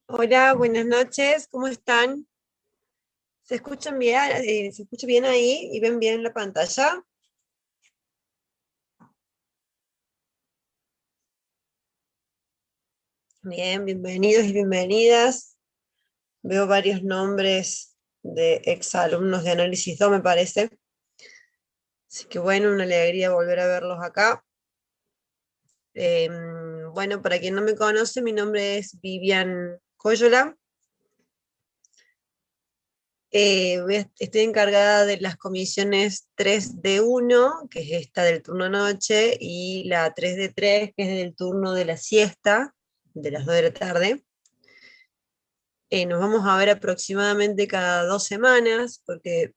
Hola, buenas noches, ¿cómo están? ¿Se escuchan bien? ¿Se escucha bien ahí y ven bien la pantalla? Bien, bienvenidos y bienvenidas. Veo varios nombres de exalumnos de Análisis 2, me parece. Así que bueno, una alegría volver a verlos acá. Bueno, para quien no me conoce, mi nombre es Vivian Coyola. Estoy encargada de las comisiones 3D1, que es esta del turno noche, y la 3D3, que es del turno de la siesta, de las 2 de la tarde. Nos vamos a ver aproximadamente cada 2 semanas, porque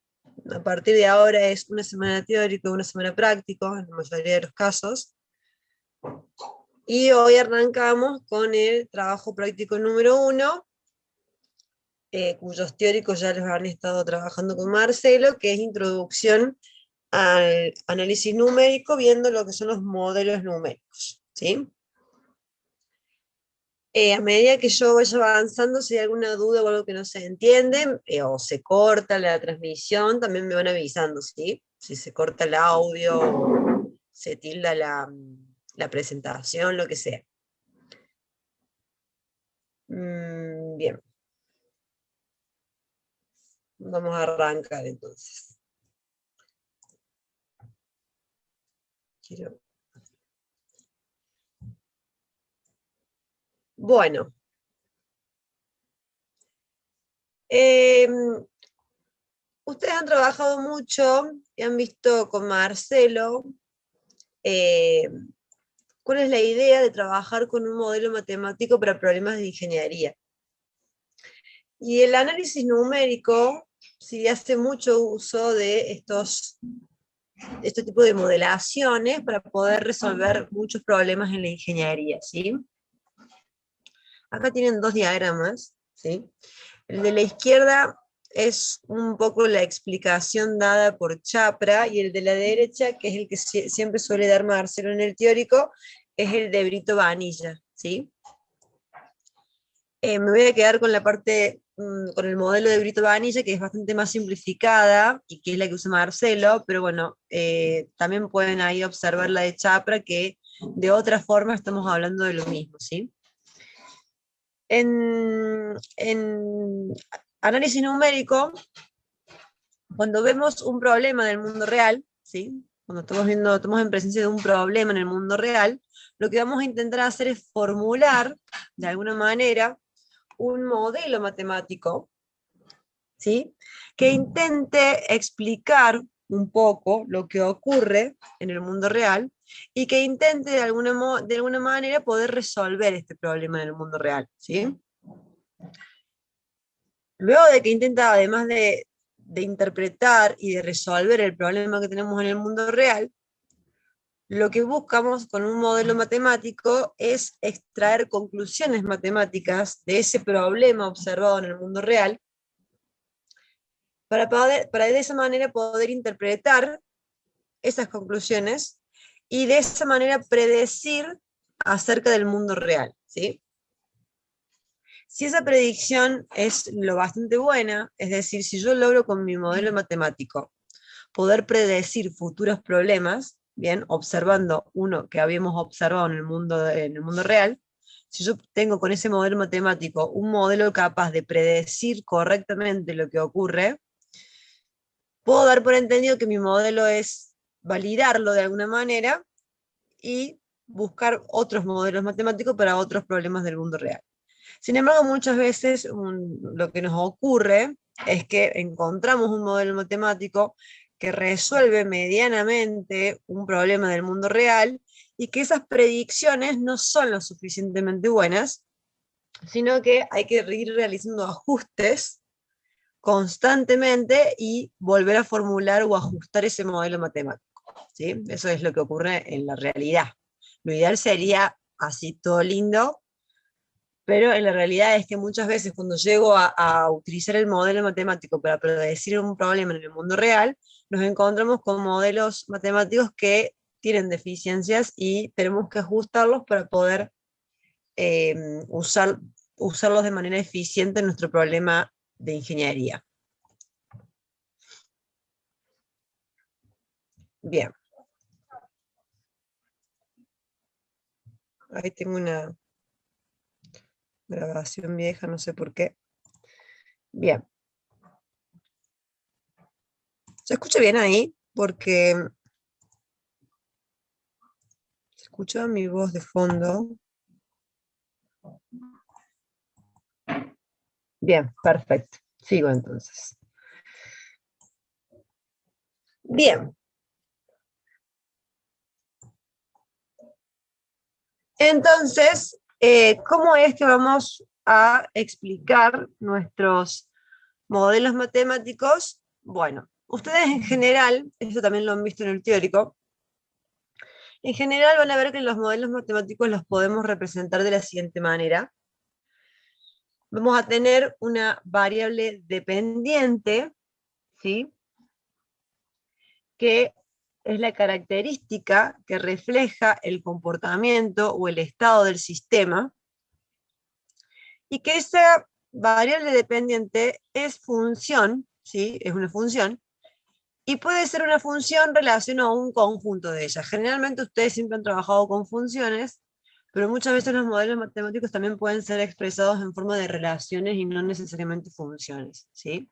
a partir de ahora es una semana teórico, una semana práctico, en la mayoría de los casos. Y hoy arrancamos con el trabajo práctico número 1, cuyos teóricos ya los han estado trabajando con Marcelo, que es introducción al análisis numérico, viendo lo que son los modelos numéricos, ¿sí? A medida que yo vaya avanzando, si hay alguna duda o algo que no se entiende, o se corta la transmisión, también me van avisando, ¿sí? Si se corta el audio, o se tilda la presentación, lo que sea. Bien, vamos a arrancar entonces. Quiero... Bueno, eh, ustedes han trabajado mucho y han visto con Marcelo eh, cuál es la idea de trabajar con un modelo matemático para problemas de ingeniería. Y el análisis numérico sí hace mucho uso de este tipo de modelaciones para poder resolver muchos problemas en la ingeniería, ¿sí? Acá tienen dos diagramas, ¿sí? El de la izquierda es un poco la explicación dada por Chapra, y el de la derecha, que es el que siempre suele dar Marcelo en el teórico, es el de Brito Vanilla, ¿sí? Me voy a quedar con la parte, con el modelo de Brito Vanilla, que es bastante más simplificada y que es la que usa Marcelo, pero bueno, también pueden ahí observar la de Chapra, que de otra forma estamos hablando de lo mismo, ¿sí? En análisis numérico, cuando vemos un problema en el mundo real, ¿sí? Cuando estamos en presencia de un problema en el mundo real, lo que vamos a intentar hacer es formular, de alguna manera, un modelo matemático, ¿sí? Que intente explicar un poco lo que ocurre en el mundo real y que intente de alguna manera poder resolver este problema en el mundo real, ¿sí? Luego de que intenta, además de interpretar y de resolver el problema que tenemos en el mundo real, lo que buscamos con un modelo matemático es extraer conclusiones matemáticas de ese problema observado en el mundo real, para de esa manera poder interpretar esas conclusiones y de esa manera predecir acerca del mundo real, ¿sí? Si esa predicción es lo bastante buena, es decir, si yo logro con mi modelo matemático poder predecir futuros problemas, bien, observando uno que habíamos observado en el mundo real, si yo tengo con ese modelo matemático un modelo capaz de predecir correctamente lo que ocurre, puedo dar por entendido que mi modelo es validarlo de alguna manera y buscar otros modelos matemáticos para otros problemas del mundo real. Sin embargo, muchas veces lo que nos ocurre es que encontramos un modelo matemático que resuelve medianamente un problema del mundo real y que esas predicciones no son lo suficientemente buenas, sino que hay que ir realizando ajustes constantemente y volver a formular o ajustar ese modelo matemático, ¿sí? Eso es lo que ocurre en la realidad. Lo ideal sería así todo lindo, pero en la realidad es que muchas veces cuando llego a utilizar el modelo matemático para predecir un problema en el mundo real, nos encontramos con modelos matemáticos que tienen deficiencias y tenemos que ajustarlos para poder usar usarlos de manera eficiente en nuestro problema de ingeniería. Bien. Ahí tengo una grabación vieja, no sé por qué. Bien. ¿Se escucha bien ahí? Porque se escucha mi voz de fondo. Bien, perfecto. Sigo entonces. Bien. Entonces, ¿cómo es que vamos a explicar nuestros modelos matemáticos? Bueno, ustedes en general, eso también lo han visto en el teórico, en general van a ver que los modelos matemáticos los podemos representar de la siguiente manera. Vamos a tener una variable dependiente, ¿sí?, que es la característica que refleja el comportamiento o el estado del sistema, y que esa variable dependiente es función, ¿sí?, es una función, y puede ser una función relación a un conjunto de ellas. Generalmente ustedes siempre han trabajado con funciones, pero muchas veces los modelos matemáticos también pueden ser expresados en forma de relaciones y no necesariamente funciones, ¿sí?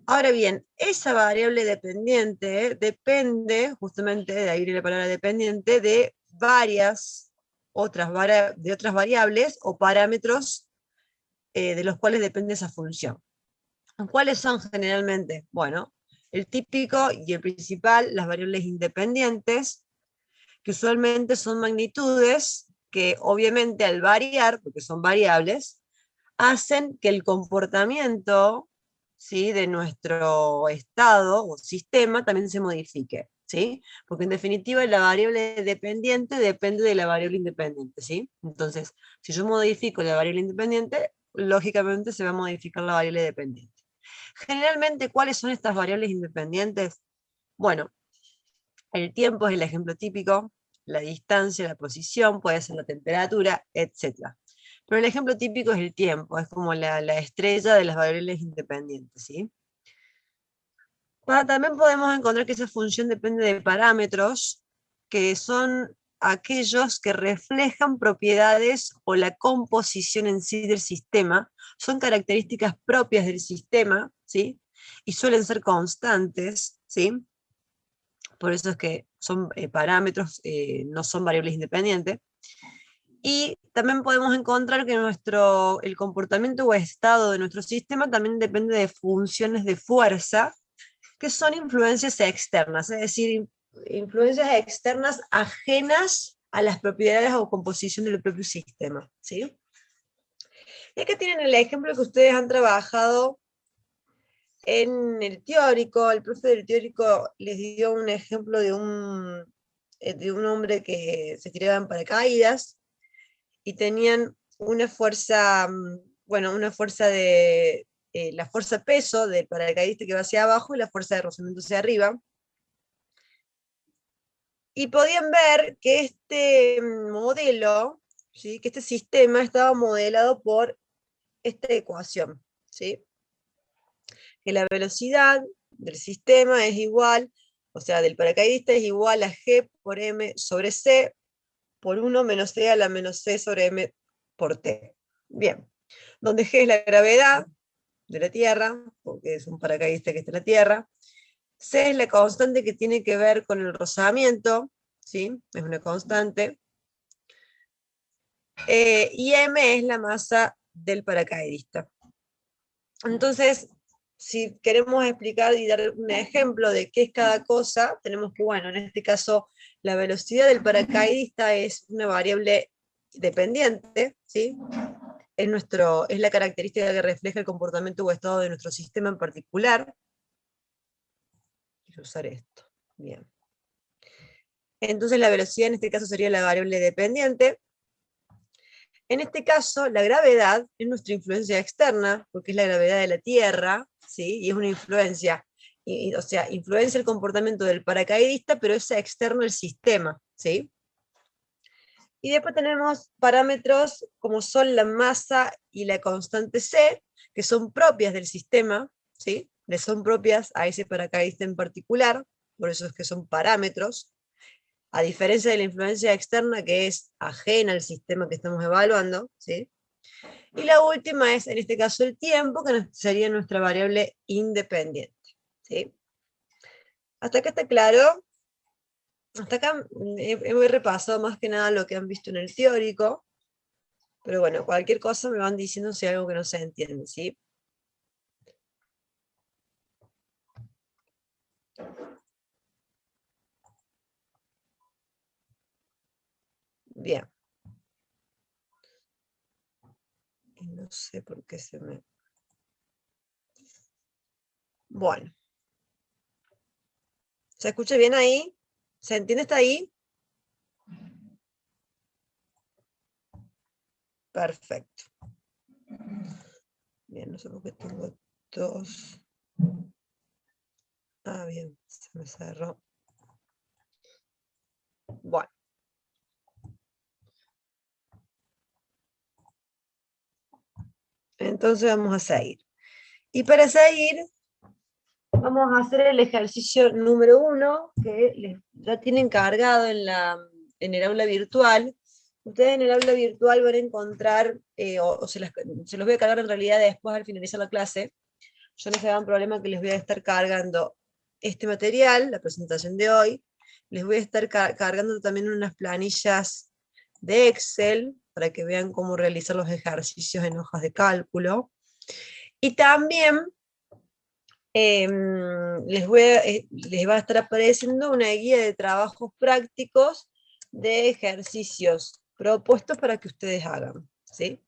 Ahora bien, esa variable dependiente depende, justamente de ahí la palabra dependiente, de varias otras variables o parámetros de los cuales depende esa función. ¿Cuáles son generalmente? Bueno, el típico y el principal, las variables independientes, que usualmente son magnitudes que obviamente al variar, porque son variables, hacen que el comportamiento, ¿sí?, de nuestro estado o sistema también se modifique, ¿sí? Porque en definitiva la variable dependiente depende de la variable independiente, ¿sí? Entonces, si yo modifico la variable independiente, lógicamente se va a modificar la variable dependiente. Generalmente, ¿cuáles son estas variables independientes? Bueno, el tiempo es el ejemplo típico, la distancia, la posición, puede ser la temperatura, etc. Pero el ejemplo típico es el tiempo, es como la estrella de las variables independientes, ¿sí? También podemos encontrar que esa función depende de parámetros, que son aquellos que reflejan propiedades o la composición en sí del sistema, son características propias del sistema, ¿sí?, y suelen ser constantes, ¿sí? Por eso es que son parámetros, no son variables independientes. Y también podemos encontrar que el comportamiento o estado de nuestro sistema también depende de funciones de fuerza, que son influencias externas, es decir, influencias externas ajenas a las propiedades o composición del propio sistema, ¿sí? Y acá tienen el ejemplo que ustedes han trabajado en el teórico. El profe del teórico les dio un ejemplo de un hombre que se tiraba en paracaídas, y tenían una fuerza, bueno, una fuerza de, la fuerza peso del paracaidista que va hacia abajo y la fuerza de rozamiento hacia arriba. Y podían ver que este modelo, ¿sí?, que este sistema estaba modelado por esta ecuación, ¿sí?, que la velocidad del sistema es igual, o sea, del paracaidista es igual a G por M sobre C por 1 menos C a la menos C sobre M por T. Bien, donde G es la gravedad de la Tierra, porque es un paracaidista que está en la Tierra. C es la constante que tiene que ver con el rozamiento, ¿sí?, es una constante. Y M es la masa del paracaidista. Entonces, si queremos explicar y dar un ejemplo de qué es cada cosa, tenemos que, bueno, en este caso, la velocidad del paracaidista es una variable dependiente, ¿sí? Es la característica que refleja el comportamiento o estado de nuestro sistema en particular. Quiero usar esto. Bien. Entonces la velocidad en este caso sería la variable dependiente. En este caso, la gravedad es nuestra influencia externa, porque es la gravedad de la Tierra, ¿sí?, y es una influencia, o sea, influencia el comportamiento del paracaidista, pero es externo al sistema, ¿sí? Y después tenemos parámetros como son la masa y la constante C, que son propias del sistema, ¿sí? Le son propias a ese paracaidista en particular, por eso es que son parámetros, a diferencia de la influencia externa que es ajena al sistema que estamos evaluando, ¿sí? Y la última es, en este caso, el tiempo, que sería nuestra variable independiente, ¿sí? ¿Hasta acá está claro? Hasta acá he repasado más que nada lo que han visto en el teórico, pero bueno, cualquier cosa me van diciendo si hay algo que no se entiende, ¿sí? Bien. Y no sé por qué se me... Bueno. ¿Se escucha bien ahí? ¿Se entiende hasta ahí? Perfecto. Bien, no sé por qué tengo dos. Ah, bien, se me cerró. Bueno. Entonces vamos a seguir. Y para seguir, vamos a hacer el ejercicio número 1, que ya tienen cargado en el aula virtual. Ustedes en el aula virtual van a encontrar, o se los voy a cargar en realidad después al finalizar la clase. Yo no se hagan problema que les voy a estar cargando este material, la presentación de hoy. Les voy a estar cargando también unas planillas de Excel para que vean cómo realizar los ejercicios en hojas de cálculo. Y también les va a estar apareciendo una guía de trabajos prácticos de ejercicios propuestos para que ustedes hagan, ¿sí?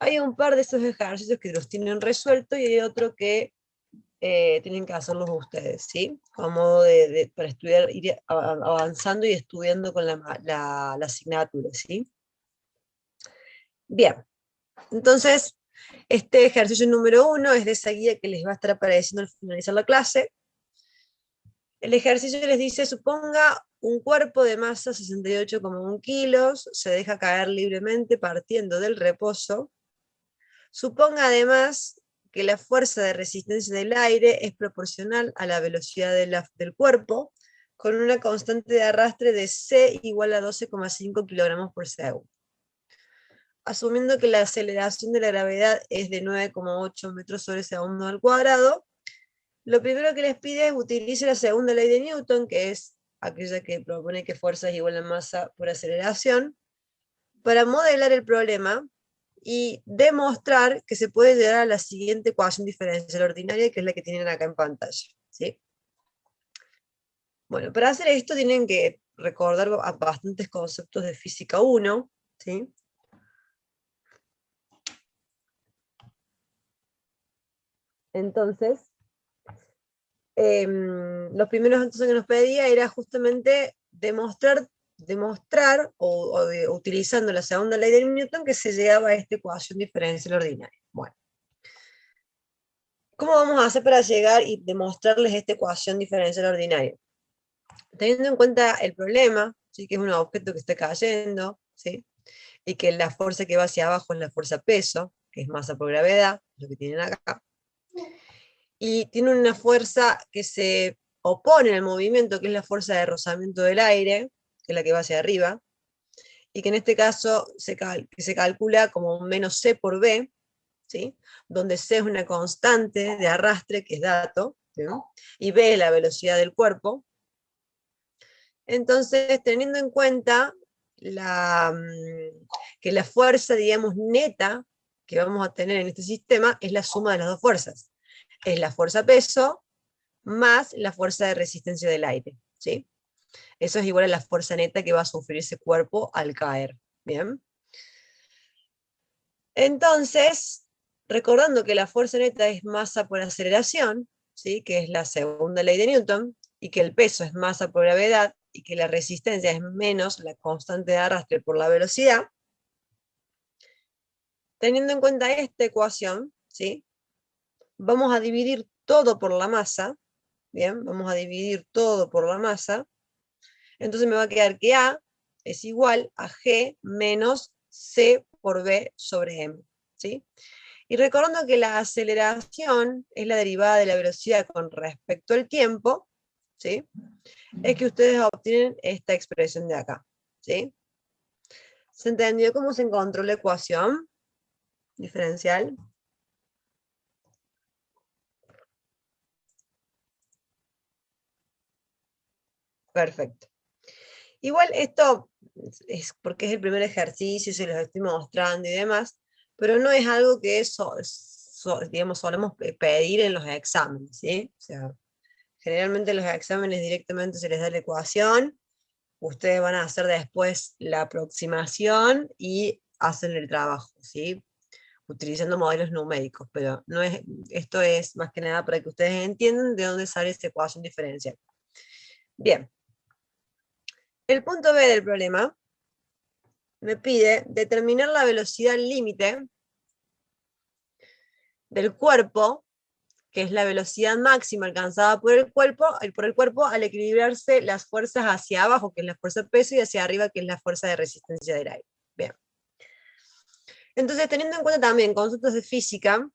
Hay un par de esos ejercicios que los tienen resueltos y hay otro que tienen que hacerlos ustedes, ¿sí? A modo para estudiar, ir avanzando y estudiando con la asignatura, ¿sí? Bien, entonces, este ejercicio número 1 es de esa guía que les va a estar apareciendo al finalizar la clase. El ejercicio les dice, suponga un cuerpo de masa 68,1 kilos, se deja caer libremente partiendo del reposo. Suponga además que la fuerza de resistencia del aire es proporcional a la velocidad del cuerpo, con una constante de arrastre de C igual a 12,5 kilogramos por segundo. Asumiendo que la aceleración de la gravedad es de 9,8 metros sobre segundo al cuadrado, lo primero que les pide es utilice la segunda ley de Newton, que es aquella que propone que fuerza es igual a masa por aceleración, para modelar el problema y demostrar que se puede llegar a la siguiente ecuación diferencial ordinaria, que es la que tienen acá en pantalla, ¿sí? Bueno, para hacer esto tienen que recordar bastantes conceptos de física 1, ¿sí? Entonces, los primeros entonces que nos pedía era justamente demostrar utilizando la segunda ley de Newton que se llegaba a esta ecuación diferencial ordinaria. Bueno, ¿cómo vamos a hacer para llegar y demostrarles esta ecuación diferencial ordinaria? Teniendo en cuenta el problema, ¿sí? Que es un objeto que está cayendo, ¿sí? Y que la fuerza que va hacia abajo es la fuerza peso, que es masa por gravedad, lo que tienen acá, y tiene una fuerza que se opone al movimiento, que es la fuerza de rozamiento del aire, que es la que va hacia arriba, y que en este caso se calcula como menos C por B, ¿sí? Donde C es una constante de arrastre, que es dato, ¿sí? Y B es la velocidad del cuerpo. Entonces, teniendo en cuenta que la fuerza, digamos, neta que vamos a tener en este sistema es la suma de las dos fuerzas. Es la fuerza peso más la fuerza de resistencia del aire, ¿sí? Eso es igual a la fuerza neta que va a sufrir ese cuerpo al caer, ¿bien? Entonces, recordando que la fuerza neta es masa por aceleración, ¿sí? Que es la segunda ley de Newton, y que el peso es masa por gravedad, y que la resistencia es menos la constante de arrastre por la velocidad, teniendo en cuenta esta ecuación, ¿sí? Vamos a dividir todo por la masa, ¿bien? Vamos a dividir todo por la masa, entonces me va a quedar que A es igual a G menos C por B sobre M, ¿sí? Y recordando que la aceleración es la derivada de la velocidad con respecto al tiempo, ¿sí? Es que ustedes obtienen esta expresión de acá, ¿sí? ¿Se entendió cómo se encontró la ecuación diferencial? Perfecto. Igual esto es porque es el primer ejercicio, se los estoy mostrando y demás, pero no es algo que digamos, solemos pedir en los exámenes, ¿sí? O sea, generalmente en los exámenes directamente se les da la ecuación, ustedes van a hacer después la aproximación y hacen el trabajo, ¿sí? Utilizando modelos numéricos, pero no es, esto es más que nada para que ustedes entiendan de dónde sale esta ecuación diferencial. Bien, el punto B del problema me pide determinar la velocidad límite del cuerpo, que es la velocidad máxima alcanzada por el cuerpo al equilibrarse las fuerzas hacia abajo, que es la fuerza de peso, y hacia arriba, que es la fuerza de resistencia del aire. Bien. Entonces, teniendo en cuenta también conceptos de física,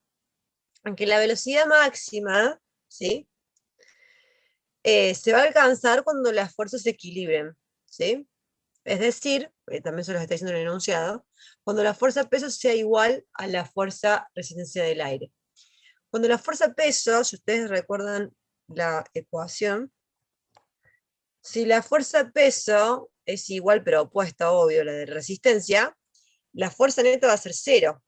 que la velocidad máxima, ¿sí? Se va a alcanzar cuando las fuerzas se equilibren, ¿sí? Es decir, también se los está diciendo en el enunciado, cuando la fuerza peso sea igual a la fuerza resistencia del aire. Cuando la fuerza peso, si ustedes recuerdan la ecuación, si la fuerza peso es igual pero opuesta, obvio, a la de resistencia, la fuerza neta va a ser cero,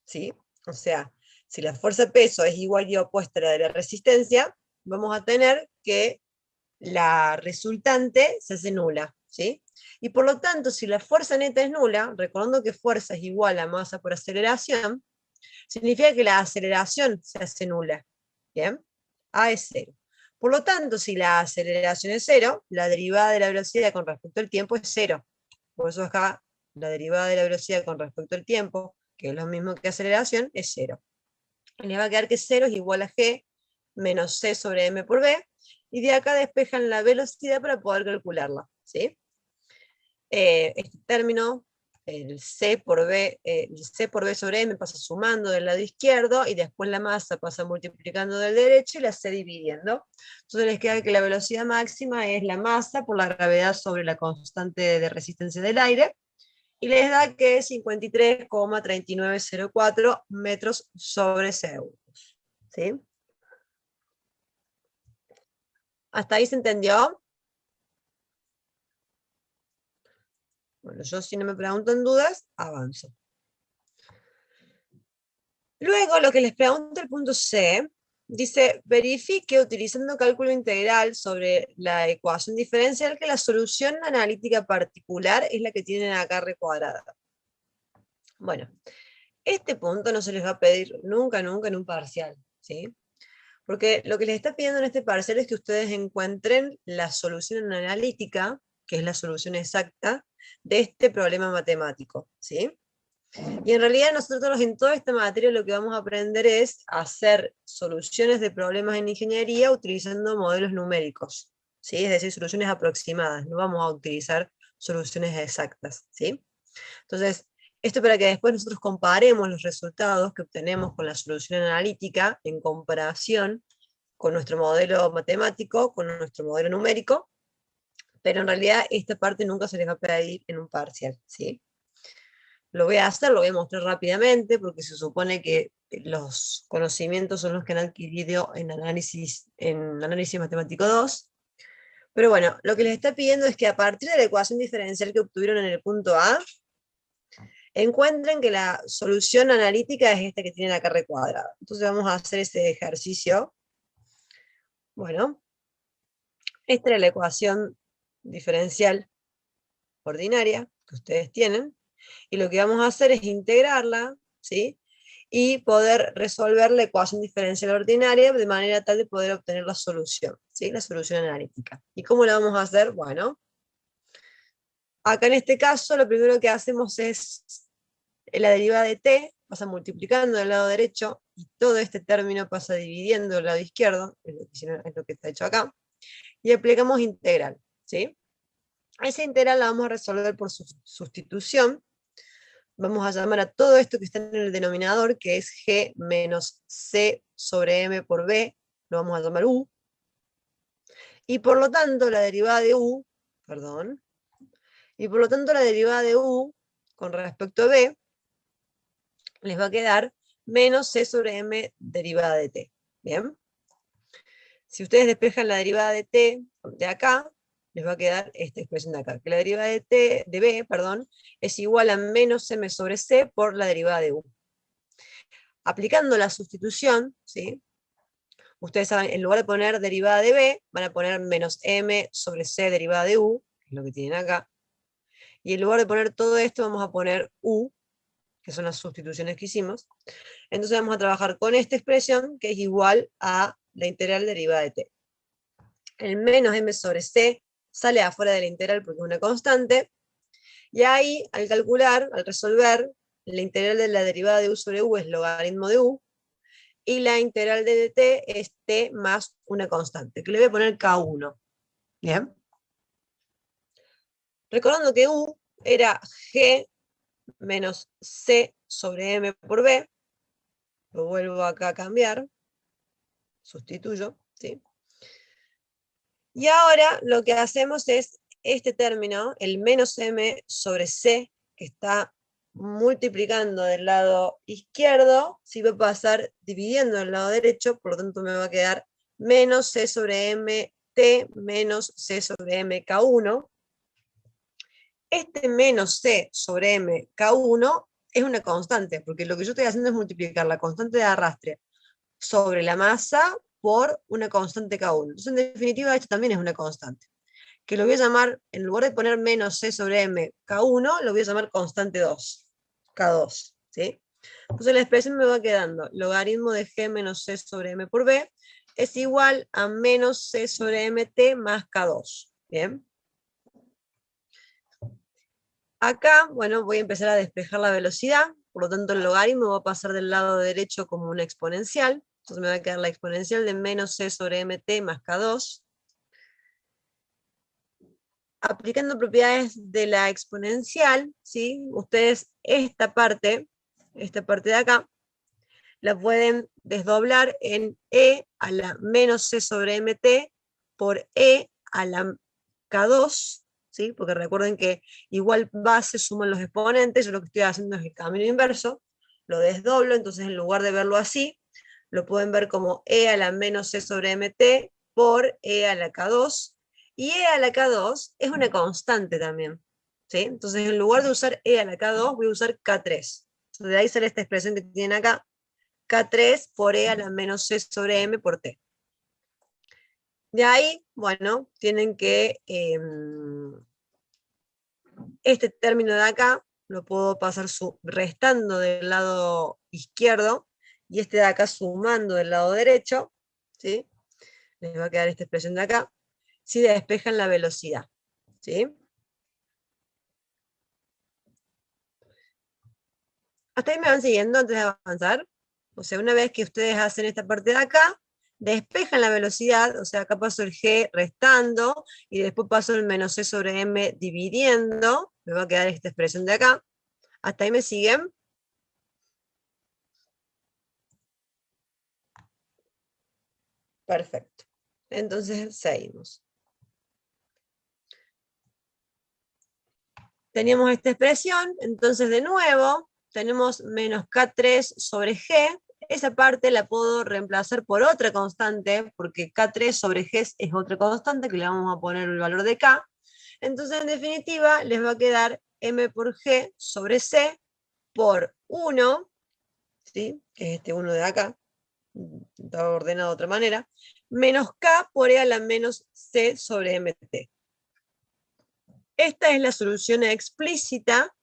¿sí? O sea, si la fuerza peso es igual y opuesta a la de la resistencia, vamos a tener que la resultante se hace nula, ¿sí? Y por lo tanto, si la fuerza neta es nula, recordando que fuerza es igual a masa por aceleración, significa que la aceleración se hace nula, ¿bien? A es cero. Por lo tanto, si la aceleración es cero, la derivada de la velocidad con respecto al tiempo es cero. Por eso acá, la derivada de la velocidad con respecto al tiempo, que es lo mismo que aceleración, es cero. Y les va a quedar que cero es igual a g menos c sobre m por b, y de acá despejan la velocidad para poder calcularla, ¿sí? Este término, el c por b sobre m pasa sumando del lado izquierdo, y después la masa pasa multiplicando del derecho y la c dividiendo. Entonces les queda que la velocidad máxima es la masa por la gravedad sobre la constante de resistencia del aire, y les da que es 53,3904 metros sobre segundos, ¿sí? ¿Hasta ahí se entendió? Bueno, yo si no me preguntan dudas, avanzo. Luego, lo que les pregunta el punto C, dice, verifique utilizando cálculo integral sobre la ecuación diferencial que la solución analítica particular es la que tienen acá recuadrada. Bueno, este punto no se les va a pedir nunca, nunca en un parcial, ¿sí? Porque lo que les está pidiendo en este parcial es que ustedes encuentren la solución analítica, que es la solución exacta, de este problema matemático, ¿sí? Y en realidad nosotros en toda esta materia lo que vamos a aprender es hacer soluciones de problemas en ingeniería utilizando modelos numéricos, ¿sí? Es decir, soluciones aproximadas, no vamos a utilizar soluciones exactas, ¿sí? Entonces, esto para que después nosotros comparemos los resultados que obtenemos con la solución analítica en comparación con nuestro modelo matemático, con nuestro modelo numérico, pero en realidad esta parte nunca se les va a pedir en un parcial, ¿sí? Lo voy a hacer, lo voy a mostrar rápidamente, porque se supone que los conocimientos son los que han adquirido en análisis matemático 2. Pero bueno, lo que les está pidiendo es que a partir de la ecuación diferencial que obtuvieron en el punto A, encuentren que la solución analítica es esta que tienen acá recuadrada. Entonces vamos a hacer ese ejercicio. Bueno, esta era la ecuación diferencial ordinaria que ustedes tienen, y lo que vamos a hacer es integrarla, ¿sí? Y poder resolver la ecuación diferencial ordinaria de manera tal de poder obtener la solución, ¿sí? La solución analítica. ¿Y cómo la vamos a hacer? Bueno, acá en este caso lo primero que hacemos es la derivada de t, pasa multiplicando del lado derecho, y todo este término pasa dividiendo del lado izquierdo, es lo que está hecho acá, y aplicamos integral, ¿sí? Esa integral la vamos a resolver por sustitución. Vamos a llamar a todo esto que está en el denominador, que es g menos c sobre m por b, lo vamos a llamar u. Y por lo tanto la derivada de u, perdón, y por lo tanto la derivada de u con respecto a b les va a quedar menos c sobre m derivada de t. ¿Bien? Si ustedes despejan la derivada de t de acá, les va a quedar esta expresión de acá, que la derivada de t, de b, perdón, es igual a menos m sobre c por la derivada de u. Aplicando la sustitución, ¿sí? Ustedes saben, en lugar de poner derivada de b, van a poner menos m sobre c derivada de u, que es lo que tienen acá. Y en lugar de poner todo esto, vamos a poner u, que son las sustituciones que hicimos. Entonces vamos a trabajar con esta expresión, que es igual a la integral derivada de t. El menos m sobre c sale afuera de la integral porque es una constante, y ahí, al calcular, al resolver, la integral de la derivada de u sobre u es logaritmo de u, y la integral de dt es t más una constante, que le voy a poner k1. ¿Bien? Recordando que u era g menos c sobre m por b, lo vuelvo acá a cambiar, sustituyo, ¿sí? Y ahora lo que hacemos es este término, el menos m sobre c, que está multiplicando del lado izquierdo, si va a pasar dividiendo del lado derecho, por lo tanto me va a quedar menos c sobre m t menos c sobre m k1. Este menos c sobre m k1 es una constante, porque lo que yo estoy haciendo es multiplicar la constante de arrastre sobre la masa por una constante k1. Entonces, en definitiva, esto también es una constante, que lo voy a llamar, en lugar de poner menos c sobre m k1, lo voy a llamar constante 2, k2, ¿sí? Entonces la expresión me va quedando, logaritmo de g menos c sobre m por b es igual a menos c sobre mt más k2, ¿bien? Acá, bueno, voy a empezar a despejar la velocidad, por lo tanto el logaritmo va a pasar del lado derecho como una exponencial, entonces me va a quedar la exponencial de menos c sobre mt más k2. Aplicando propiedades de la exponencial, ¿sí? Ustedes esta parte de acá, la pueden desdoblar en e a la menos c sobre mt por e a la k2, ¿sí? Porque recuerden que igual base suman los exponentes, yo lo que estoy haciendo es el camino inverso, lo desdoblo, entonces en lugar de verlo así, lo pueden ver como e a la menos c sobre mt por e a la k2, y e a la k2 es una constante también, ¿sí? Entonces en lugar de usar e a la k2, voy a usar k3. Entonces de ahí sale esta expresión que tienen acá, k3 por e a la menos c sobre m por t. De ahí, bueno, tienen que este término de acá lo puedo pasar restando del lado izquierdo y este de acá sumando del lado derecho, ¿sí? Les va a quedar esta expresión de acá, si despejan la velocidad, ¿sí? Hasta ahí me van siguiendo antes de avanzar. O sea, una vez que ustedes hacen esta parte de acá, despejan la velocidad, o sea, acá paso el g restando, y después paso el menos c sobre m dividiendo, me va a quedar esta expresión de acá. ¿Hasta ahí me siguen? Perfecto. Entonces, seguimos. Teníamos esta expresión, entonces de nuevo, tenemos menos k3 sobre g, esa parte la puedo reemplazar por otra constante, porque k3 sobre g es otra constante, que le vamos a poner el valor de k. Entonces, en definitiva, les va a quedar m por g sobre c por 1, ¿sí? Que es este 1 de acá, está ordenado de otra manera, menos k por e a la menos c sobre mt. Esta es la solución explícita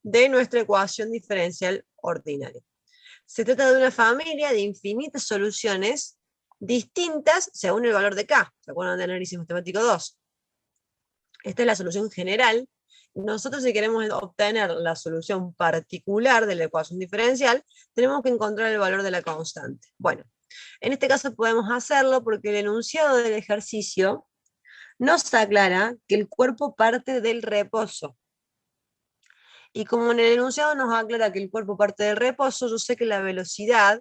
de nuestra ecuación diferencial ordinaria. Se trata de una familia de infinitas soluciones distintas según el valor de k. ¿Se acuerdan del análisis matemático 2? Esta es la solución general. Nosotros, si queremos obtener la solución particular de la ecuación diferencial, tenemos que encontrar el valor de la constante. Bueno, en este caso podemos hacerlo porque el enunciado del ejercicio nos aclara que el cuerpo parte del reposo. Y como en el enunciado nos aclara que el cuerpo parte del reposo, yo sé que la velocidad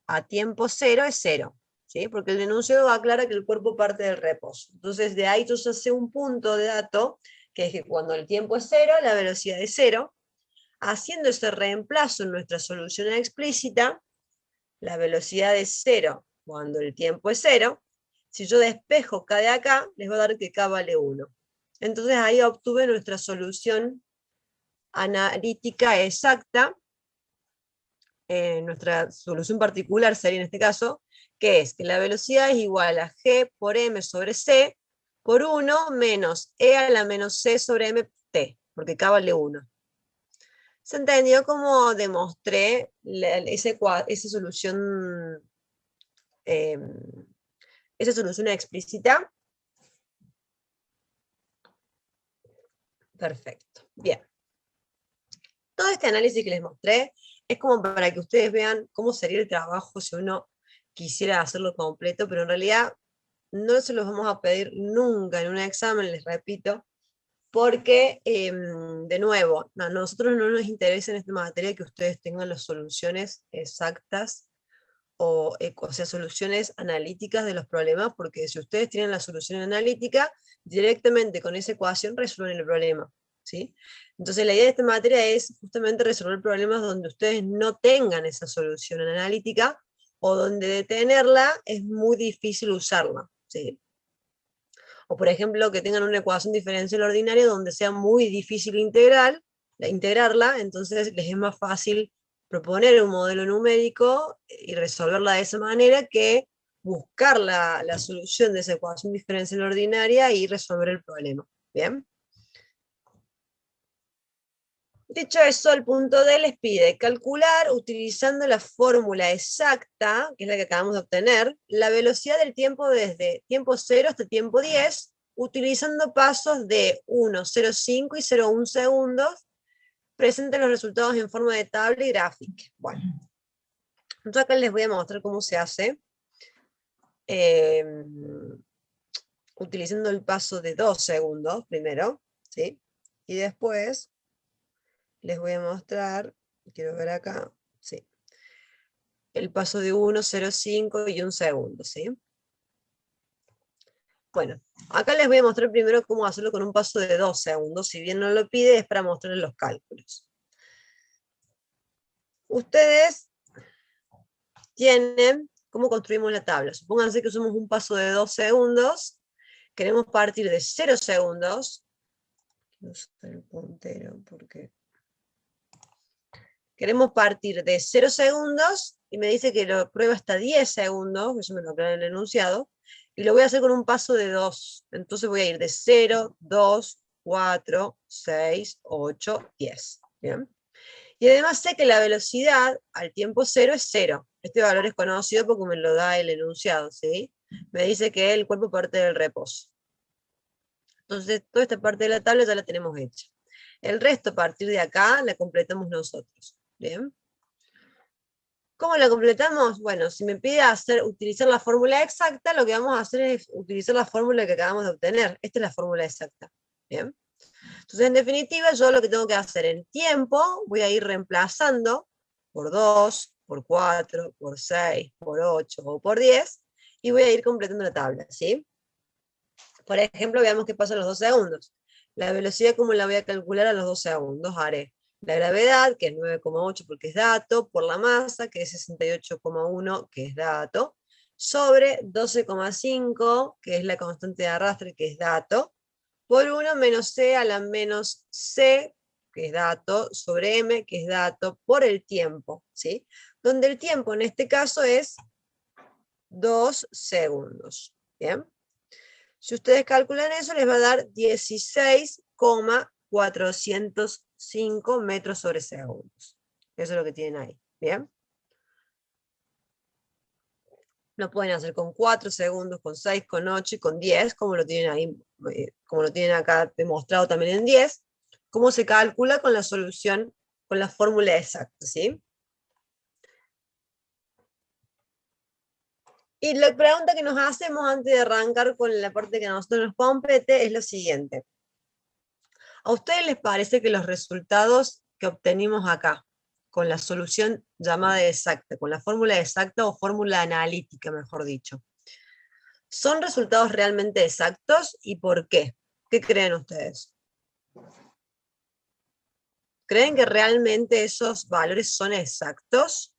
a tiempo cero es cero, ¿sí? Porque el enunciado aclara que el cuerpo parte del reposo. Entonces de ahí yo sé un punto de dato, que es que cuando el tiempo es cero, la velocidad es cero. Haciendo ese reemplazo en nuestra solución explícita, la velocidad es cero cuando el tiempo es cero. Si yo despejo K de acá, les va a dar que K vale 1. Entonces ahí obtuve nuestra solución analítica exacta. Nuestra solución particular sería en este caso, que es que la velocidad es igual a G por M sobre C por 1 menos E a la menos C sobre MT, porque K vale 1. ¿Se entendió cómo demostré esa solución explícita? Perfecto. Bien. Todo este análisis que les mostré es como para que ustedes vean cómo sería el trabajo si uno quisiera hacerlo completo, pero en realidad no se los vamos a pedir nunca en un examen, les repito, porque, de nuevo, a nosotros no nos interesa en esta materia que ustedes tengan las soluciones exactas o sea, soluciones analíticas de los problemas, porque si ustedes tienen la solución analítica, directamente con esa ecuación resuelven el problema, ¿sí? Entonces la idea de esta materia es justamente resolver problemas donde ustedes no tengan esa solución analítica, o donde de tenerla es muy difícil usarla, ¿sí? O por ejemplo, que tengan una ecuación diferencial ordinaria donde sea muy difícil integrarla, entonces les es más fácil proponer un modelo numérico y resolverla de esa manera que buscar la solución de esa ecuación diferencial ordinaria y resolver el problema. ¿Bien? Dicho eso, el punto D les pide calcular, utilizando la fórmula exacta, que es la que acabamos de obtener, la velocidad del tiempo desde tiempo 0 hasta tiempo 10, utilizando pasos de 1, 0,5 y 0,1 segundos. Presenten los resultados en forma de tabla y gráfica. Bueno, yo acá les voy a mostrar cómo se hace, utilizando el paso de 2 segundos primero, ¿sí? Y después les voy a mostrar, quiero ver acá, sí, el paso de 1, 0,5 y 1 segundo, ¿sí? Bueno, acá les voy a mostrar primero cómo hacerlo con un paso de 2 segundos, si bien no lo pide, es para mostrarles los cálculos. Ustedes tienen cómo construimos la tabla. Supónganse que usamos un paso de 2 segundos, queremos partir de 0 segundos, no sé el puntero, porque queremos partir de 0 segundos, y me dice que lo prueba hasta 10 segundos, eso me lo aclara en el enunciado, y lo voy a hacer con un paso de 2. Entonces voy a ir de 0, 2, 4, 6, 8, 10. ¿Bien? Y además sé que la velocidad al tiempo 0 es 0. Este valor es conocido porque me lo da el enunciado, ¿sí? Me dice que el cuerpo parte del reposo. Entonces, toda esta parte de la tabla ya la tenemos hecha. El resto, a partir de acá, la completamos nosotros. ¿Bien? ¿Cómo la completamos? Bueno, si me pide utilizar la fórmula exacta, lo que vamos a hacer es utilizar la fórmula que acabamos de obtener. Esta es la fórmula exacta. ¿Bien? Entonces, en definitiva, yo lo que tengo que hacer en tiempo, voy a ir reemplazando por 2, por 4, por 6, por 8 o por 10, y voy a ir completando la tabla, ¿sí? Por ejemplo, veamos qué pasa a los 2 segundos. La velocidad, ¿cómo la voy a calcular a los 2 segundos? Haré la gravedad, que es 9,8 porque es dato, por la masa, que es 68,1, que es dato, sobre 12,5, que es la constante de arrastre, que es dato, por 1 menos C a la menos C, que es dato, sobre M, que es dato, por el tiempo, ¿sí? Donde el tiempo en este caso es 2 segundos, ¿bien? Si ustedes calculan eso, les va a dar 16,405 metros sobre segundos. Eso es lo que tienen ahí, ¿bien? Lo pueden hacer con 4 segundos, con 6, con 8 y con 10, como lo tienen ahí, como lo tienen acá demostrado también en 10. ¿Cómo se calcula? Con la solución, con la fórmula exacta, ¿sí? Y la pregunta que nos hacemos antes de arrancar con la parte que a nosotros nos compete es lo siguiente. ¿A ustedes les parece que los resultados que obtenimos acá, con la solución llamada exacta, con la fórmula exacta o fórmula analítica, mejor dicho, son resultados realmente exactos y por qué? ¿Qué creen ustedes? ¿Creen que realmente esos valores son exactos?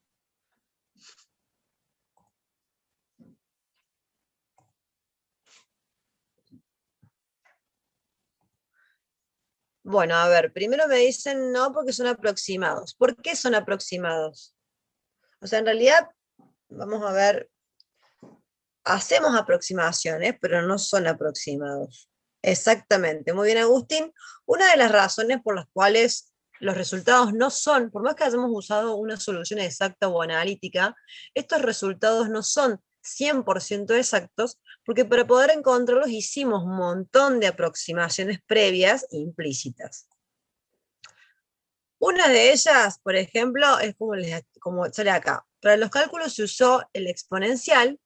Bueno, a ver, primero me dicen no porque son aproximados. ¿Por qué son aproximados? O sea, en realidad, vamos a ver, hacemos aproximaciones, pero no son aproximados. Exactamente, muy bien, Agustín. Una de las razones por las cuales los resultados no son, por más que hayamos usado una solución exacta o analítica, estos resultados no son 100% exactos, porque para poder encontrarlos hicimos un montón de aproximaciones previas e implícitas. Una de ellas, por ejemplo, es como sale acá. Para los cálculos se usó el exponencial,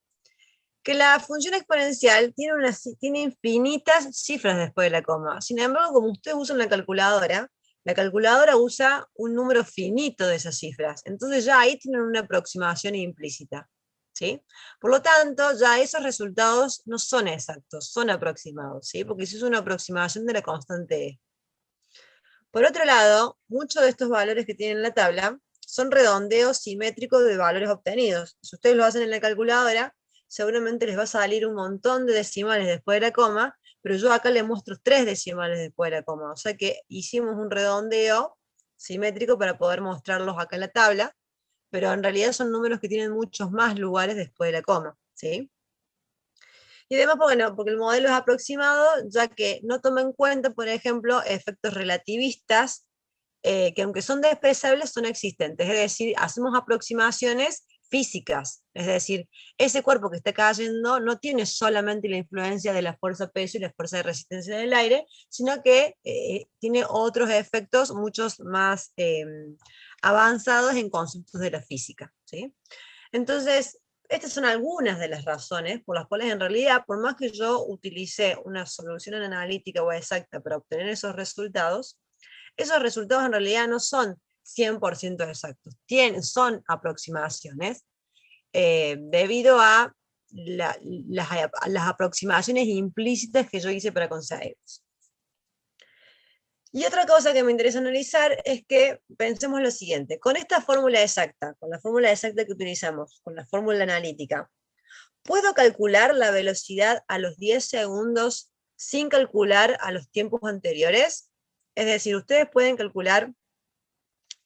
que la función exponencial tiene infinitas cifras después de la coma. Sin embargo, como ustedes usan la calculadora usa un número finito de esas cifras. Entonces ya ahí tienen una aproximación implícita. ¿Sí? Por lo tanto, ya esos resultados no son exactos, son aproximados, ¿sí? Porque se usa una aproximación de la constante E. Por otro lado, muchos de estos valores que tienen en la tabla son redondeos simétricos de valores obtenidos. Si ustedes lo hacen en la calculadora, seguramente les va a salir un montón de decimales después de la coma, pero yo acá les muestro 3 decimales después de la coma. O sea que hicimos un redondeo simétrico para poder mostrarlos acá en la tabla, pero en realidad son números que tienen muchos más lugares después de la coma, ¿sí? Y además, bueno, porque el modelo es aproximado, ya que no toma en cuenta, por ejemplo, efectos relativistas, que aunque son despresables, son existentes. Es decir, hacemos aproximaciones físicas. Es decir, ese cuerpo que está cayendo no tiene solamente la influencia de la fuerza peso y la fuerza de resistencia del aire, sino que tiene otros efectos muchos más avanzados en conceptos de la física, ¿sí? Entonces, estas son algunas de las razones por las cuales en realidad, por más que yo utilice una solución analítica o exacta para obtener esos resultados en realidad no son 100% exactos, son aproximaciones debido a las aproximaciones implícitas que yo hice para conseguirlos. Y otra cosa que me interesa analizar es que pensemos lo siguiente, con esta fórmula exacta, con la fórmula exacta que utilizamos, con la fórmula analítica, ¿puedo calcular la velocidad a los 10 segundos sin calcular a los tiempos anteriores? Es decir, ustedes pueden calcular,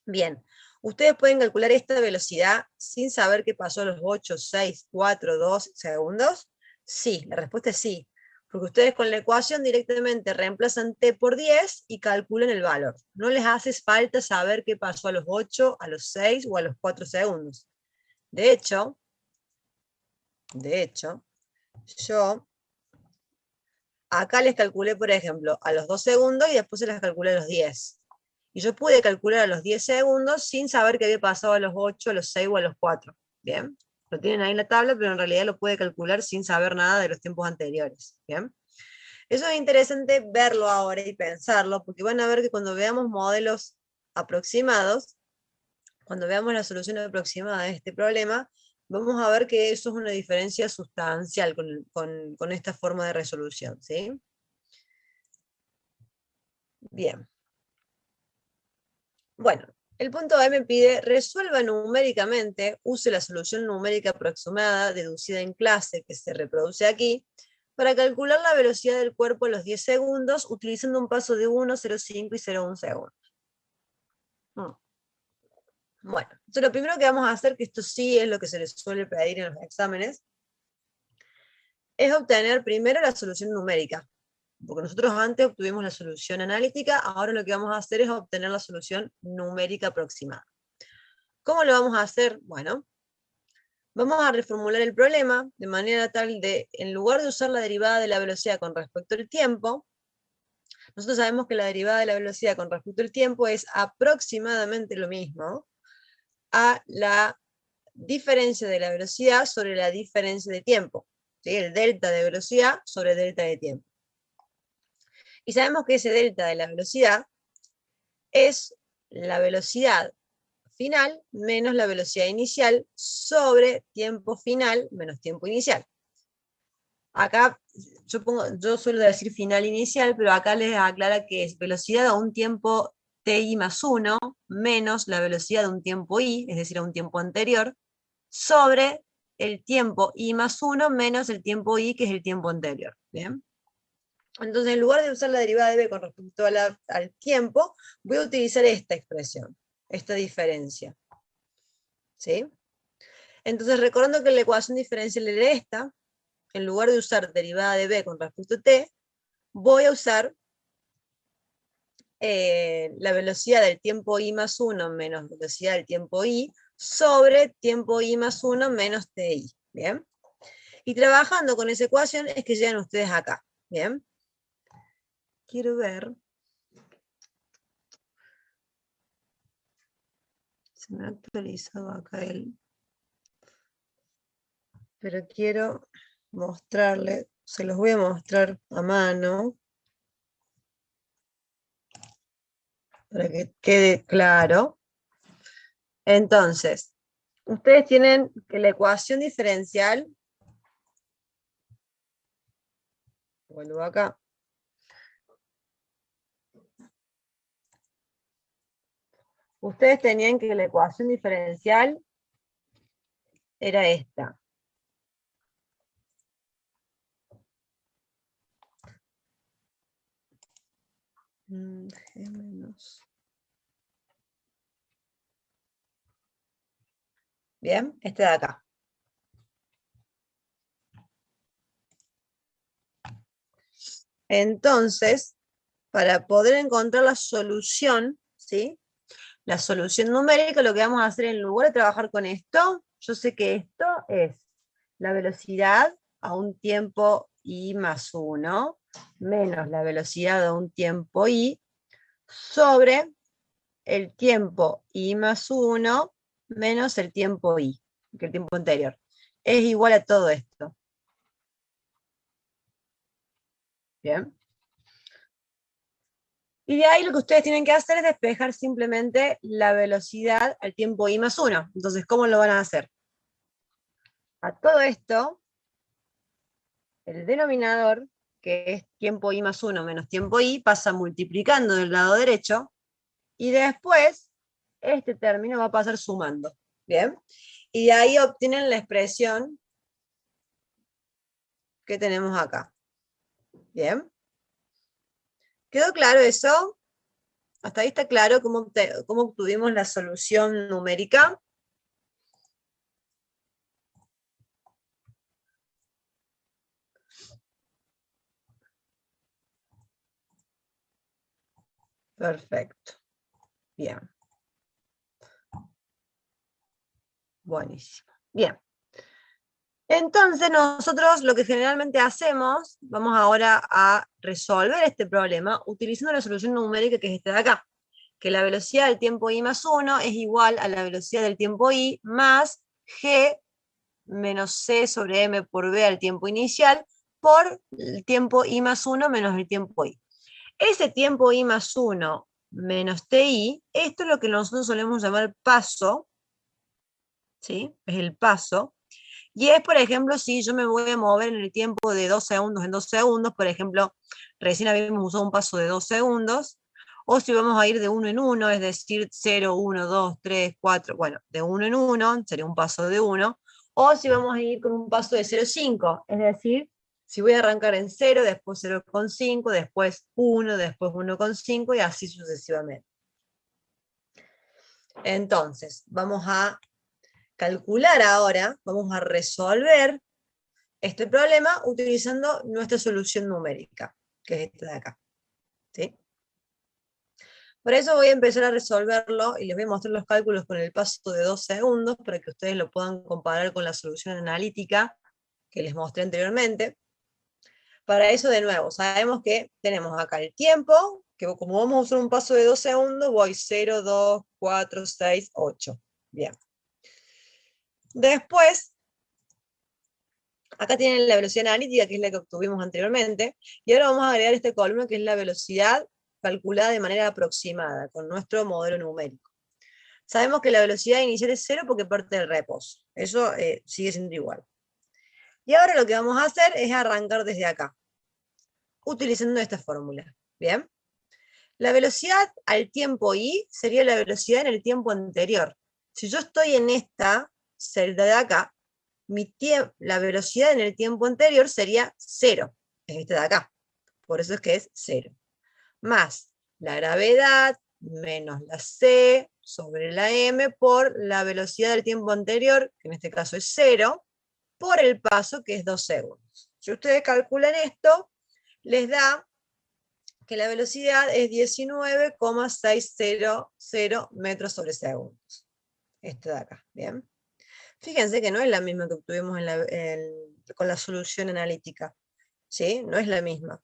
bien, ustedes pueden calcular esta velocidad sin saber qué pasó a los 8, 6, 4, 2 segundos. Sí, la respuesta es sí, porque ustedes con la ecuación directamente reemplazan t por 10 y calculan el valor. No les hace falta saber qué pasó a los 8, a los 6 o a los 4 segundos. De hecho, yo acá les calculé, por ejemplo, a los 2 segundos y después se las calculé a los 10. Y yo pude calcular a los 10 segundos sin saber qué había pasado a los 8, a los 6 o a los 4. ¿Bien? Lo tienen ahí en la tabla, pero en realidad lo pude calcular sin saber nada de los tiempos anteriores. ¿Bien? Eso es interesante verlo ahora y pensarlo, porque van a ver que cuando veamos modelos aproximados, cuando veamos la solución aproximada de este problema, vamos a ver que eso es una diferencia sustancial con esta forma de resolución, ¿sí? Bien. Bueno, el punto B me pide, resuelva numéricamente, use la solución numérica aproximada deducida en clase que se reproduce aquí, para calcular la velocidad del cuerpo a los 10 segundos utilizando un paso de 1, 0,5 y 0,1 segundos. Bueno, entonces lo primero que vamos a hacer, que esto sí es lo que se les suele pedir en los exámenes, es obtener primero la solución numérica. Porque nosotros antes obtuvimos la solución analítica, ahora lo que vamos a hacer es obtener la solución numérica aproximada. ¿Cómo lo vamos a hacer? Bueno, vamos a reformular el problema de manera tal de, en lugar de usar la derivada de la velocidad con respecto al tiempo, nosotros sabemos que la derivada de la velocidad con respecto al tiempo es aproximadamente lo mismo a la diferencia de la velocidad sobre la diferencia de tiempo. ¿Sí? El delta de velocidad sobre delta de tiempo. Y sabemos que ese delta de la velocidad es la velocidad final menos la velocidad inicial sobre tiempo final menos tiempo inicial. Acá yo suelo decir final inicial, pero acá les aclara que es velocidad a un tiempo ti más 1 menos la velocidad de un tiempo i, es decir, a un tiempo anterior, sobre el tiempo i más 1 menos el tiempo i, que es el tiempo anterior. ¿Bien? Entonces, en lugar de usar la derivada de b con respecto al tiempo, voy a utilizar esta expresión, esta diferencia. ¿Sí? Entonces, recordando que la ecuación diferencial era esta, en lugar de usar derivada de b con respecto a t, voy a usar la velocidad del tiempo i más 1 menos velocidad del tiempo i sobre tiempo i más 1 menos ti. ¿Bien? Y trabajando con esa ecuación es que llegan ustedes acá. ¿Bien? Quiero ver. Se me ha actualizado acá pero quiero mostrarle, se los voy a mostrar a mano, para que quede claro. Entonces, ustedes tienen que la ecuación diferencial, vuelvo acá, ustedes tenían que la ecuación diferencial era esta. G menos. Bien, este de acá. Entonces, para poder encontrar la solución, ¿sí? La solución numérica, lo que vamos a hacer en lugar de trabajar con esto, yo sé que esto es la velocidad a un tiempo i más 1, menos la velocidad a un tiempo i, sobre el tiempo i más 1 menos el tiempo i, que el tiempo anterior. Es igual a todo esto. ¿Bien? Y de ahí lo que ustedes tienen que hacer es despejar simplemente la velocidad al tiempo i más 1. Entonces, ¿cómo lo van a hacer? A todo esto, el denominador, que es tiempo i más 1 menos tiempo i, pasa multiplicando del lado derecho, y después este término va a pasar sumando. ¿Bien? Y de ahí obtienen la expresión que tenemos acá. ¿Bien? ¿Quedó claro eso? Hasta ahí está claro cómo obtuvimos la solución numérica. Perfecto. Bien. Buenísimo. Bien. Entonces nosotros lo que generalmente hacemos, vamos ahora a resolver este problema utilizando la solución numérica que es esta de acá, que la velocidad del tiempo i más 1 es igual a la velocidad del tiempo i más g menos c sobre m por b al tiempo inicial por el tiempo i más 1 menos el tiempo i. Ese tiempo i más 1 menos ti, esto es lo que nosotros solemos llamar paso, ¿sí? Es el paso. Y es, por ejemplo, si yo me voy a mover en el tiempo de 2 segundos en 2 segundos, por ejemplo, recién habíamos usado un paso de 2 segundos, o si vamos a ir de 1 en 1, es decir, 0, 1, 2, 3, 4, bueno, de 1 en 1, sería un paso de 1, o si vamos a ir con un paso de 0,5, es decir, si voy a arrancar en 0, después 0,5, después 1, después 1,5 y así sucesivamente. Entonces, vamos a calcular ahora, vamos a resolver este problema utilizando nuestra solución numérica, que es esta de acá. ¿Sí? Por eso voy a empezar a resolverlo y les voy a mostrar los cálculos con el paso de 2 segundos para que ustedes lo puedan comparar con la solución analítica que les mostré anteriormente. Para eso, de nuevo, sabemos que tenemos acá el tiempo, que como vamos a usar un paso de 2 segundos, voy 0, 2, 4, 6, 8. Bien. Después, acá tienen la velocidad analítica, que es la que obtuvimos anteriormente, y ahora vamos a agregar esta columna que es la velocidad calculada de manera aproximada, con nuestro modelo numérico. Sabemos que la velocidad inicial es 0 porque parte del reposo. Eso sigue siendo igual. Y ahora lo que vamos a hacer es arrancar desde acá, utilizando esta fórmula. ¿Bien? La velocidad al tiempo i sería la velocidad en el tiempo anterior. Si yo estoy en esta celda de acá, la velocidad en el tiempo anterior sería 0, es esta de acá. Por eso es que es 0. Más la gravedad menos la c sobre la m por la velocidad del tiempo anterior, que en este caso es 0, por el paso, que es 2 segundos. Si ustedes calculan esto, les da que la velocidad es 19,600 metros sobre segundos. Esto de acá, ¿bien? Fíjense que no es la misma que obtuvimos con la solución analítica, ¿sí? No es la misma.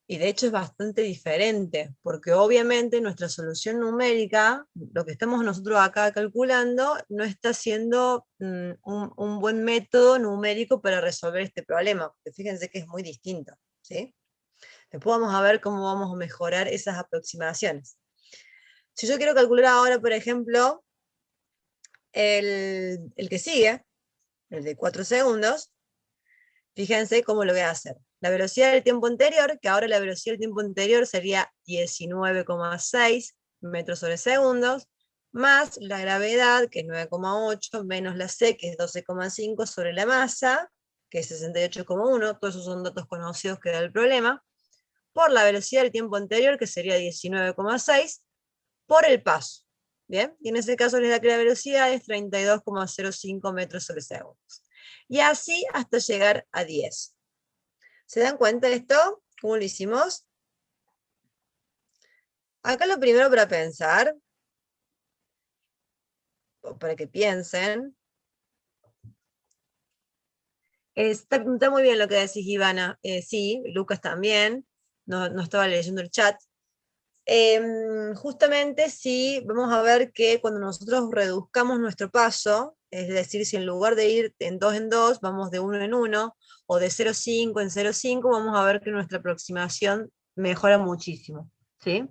Y de hecho es bastante diferente, porque obviamente nuestra solución numérica, lo que estamos nosotros acá calculando, no está siendo un buen método numérico para resolver este problema, porque fíjense que es muy distinto, ¿sí? Después vamos a ver cómo vamos a mejorar esas aproximaciones. Si yo quiero calcular ahora, por ejemplo, el que sigue, el de 4 segundos, fíjense cómo lo voy a hacer. La velocidad del tiempo anterior, que ahora la velocidad del tiempo anterior sería 19,6 metros sobre segundos, más la gravedad, que es 9,8, menos la c, que es 12,5, sobre la masa, que es 68,1, todos esos son datos conocidos que da el problema, por la velocidad del tiempo anterior, que sería 19,6, por el paso. ¿Bien? Y en ese caso les da que la velocidad es 32,05 metros sobre segundos. Y así hasta llegar a 10. ¿Se dan cuenta de esto? ¿Cómo lo hicimos? Acá lo primero para pensar, o para que piensen, está muy bien lo que decís, Ivana. Sí, Lucas también, no estaba leyendo el chat. Justamente sí, vamos a ver que cuando nosotros reduzcamos nuestro paso, es decir, si en lugar de ir en 2, vamos de 1 en 1, o de 0,5 en 0,5, vamos a ver que nuestra aproximación mejora muchísimo, ¿sí?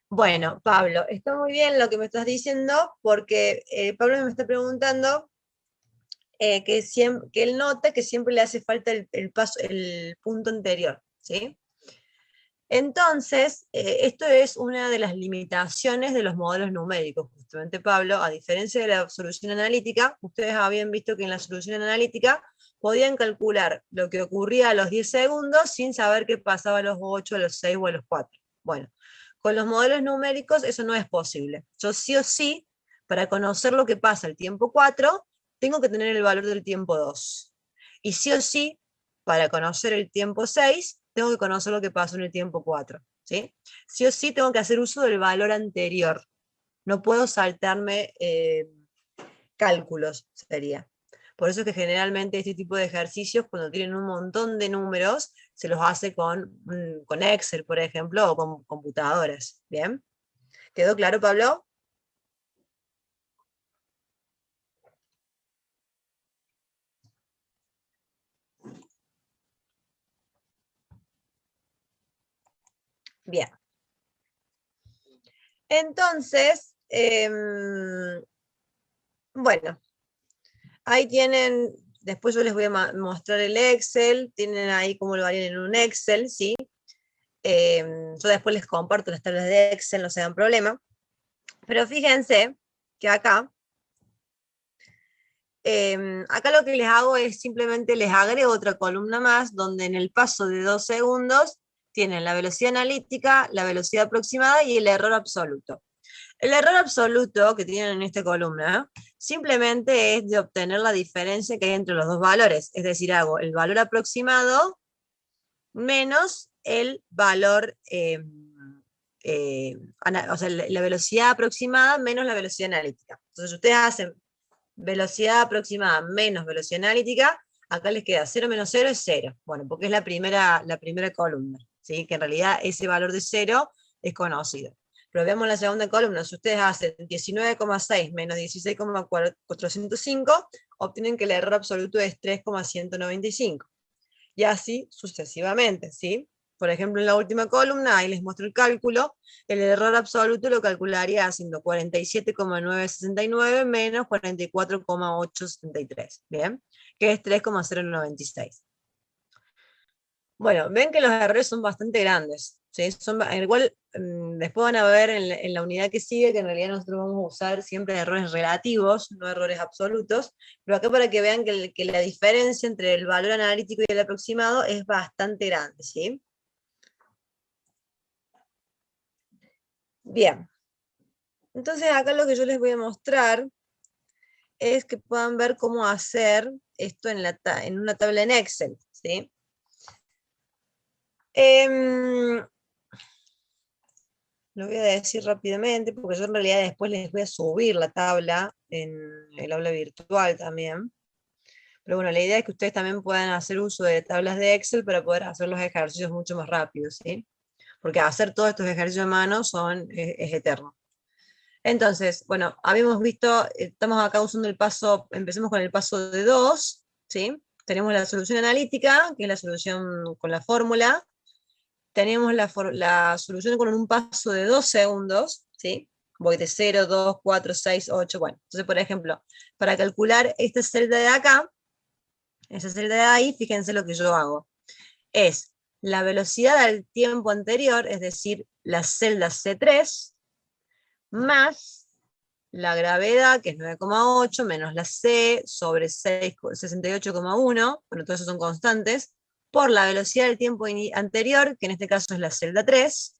Bueno, Pablo, está muy bien lo que me estás diciendo, porque Pablo me está preguntando que él nota que siempre le hace falta el punto anterior, ¿sí? Entonces, esto es una de las limitaciones de los modelos numéricos, justamente, Pablo. A diferencia de la solución analítica, ustedes habían visto que en la solución analítica podían calcular lo que ocurría a los 10 segundos sin saber qué pasaba a los 8, a los 6 o a los 4. Bueno, con los modelos numéricos eso no es posible. Yo sí o sí, para conocer lo que pasa al tiempo 4, tengo que tener el valor del tiempo 2. Y sí o sí, para conocer el tiempo 6, tengo que conocer lo que pasó en el tiempo 4. ¿Sí? Sí o sí tengo que hacer uso del valor anterior. No puedo saltarme cálculos, sería. Por eso es que generalmente este tipo de ejercicios, cuando tienen un montón de números, se los hace con Excel, por ejemplo, o con computadoras. ¿Bien? ¿Quedó claro, Pablo? Bien. Entonces, bueno, ahí tienen, después yo les voy a mostrar el Excel, tienen ahí cómo lo harían en un Excel, ¿sí? Yo después les comparto las tablas de Excel, no se dan problema. Pero fíjense que acá lo que les hago es simplemente les agrego otra columna más, donde en el paso de 2 segundos tienen la velocidad analítica, la velocidad aproximada y el error absoluto. El error absoluto que tienen en esta columna simplemente es de obtener la diferencia que hay entre los dos valores, es decir, hago el valor aproximado menos el valor, o sea, la velocidad aproximada menos la velocidad analítica. Entonces ustedes hacen velocidad aproximada menos velocidad analítica, acá les queda 0 menos 0 es 0. Bueno, porque es la primera columna, ¿sí? Que en realidad ese valor de 0 es conocido. Pero veamos la segunda columna, si ustedes hacen 19,6 menos 16,405, obtienen que el error absoluto es 3,195. Y así sucesivamente, ¿sí? Por ejemplo, en la última columna, ahí les muestro el cálculo, el error absoluto lo calcularía haciendo 47,969 menos 44,873, ¿bien? Que es 3,096. Bueno, ven que los errores son bastante grandes, ¿sí? Igual, después van a ver en la unidad que sigue que en realidad nosotros vamos a usar siempre errores relativos, no errores absolutos, pero acá para que vean que la diferencia entre el valor analítico y el aproximado es bastante grande, ¿sí? Bien, entonces acá lo que yo les voy a mostrar es que puedan ver cómo hacer esto en una tabla en Excel, ¿sí? Lo voy a decir rápidamente, porque yo en realidad después les voy a subir la tabla en el aula virtual también. Pero bueno, la idea es que ustedes también puedan hacer uso de tablas de Excel para poder hacer los ejercicios mucho más rápido, ¿sí? Porque hacer todos estos ejercicios a mano es eterno. Entonces, bueno, habíamos visto, estamos acá usando el paso, empecemos con el paso de 2, ¿sí? Tenemos la solución analítica, que es la solución con la fórmula. Tenemos la solución con un paso de 2 segundos, ¿sí? Voy de 0, 2, 4, 6, 8, bueno. Entonces, por ejemplo, para calcular esta celda de acá, esa celda de ahí, fíjense lo que yo hago. Es la velocidad al tiempo anterior, es decir, la celda C3, más la gravedad, que es 9,8, menos la C sobre 68,1, bueno, todos esos son constantes, por la velocidad del tiempo anterior, que en este caso es la celda 3,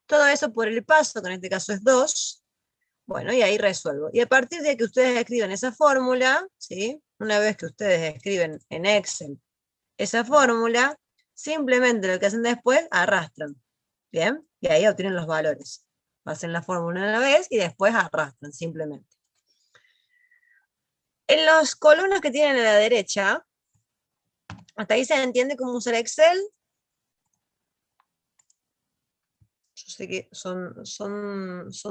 todo eso por el paso, que en este caso es 2, bueno, y ahí resuelvo. Y a partir de que ustedes escriban esa fórmula, ¿sí? Una vez que ustedes escriben en Excel esa fórmula, simplemente lo que hacen después, arrastran, ¿bien? Y ahí obtienen los valores. Hacen la fórmula una vez y después arrastran, simplemente. En las columnas que tienen a la derecha, hasta ahí se entiende cómo usar Excel. Yo sé que son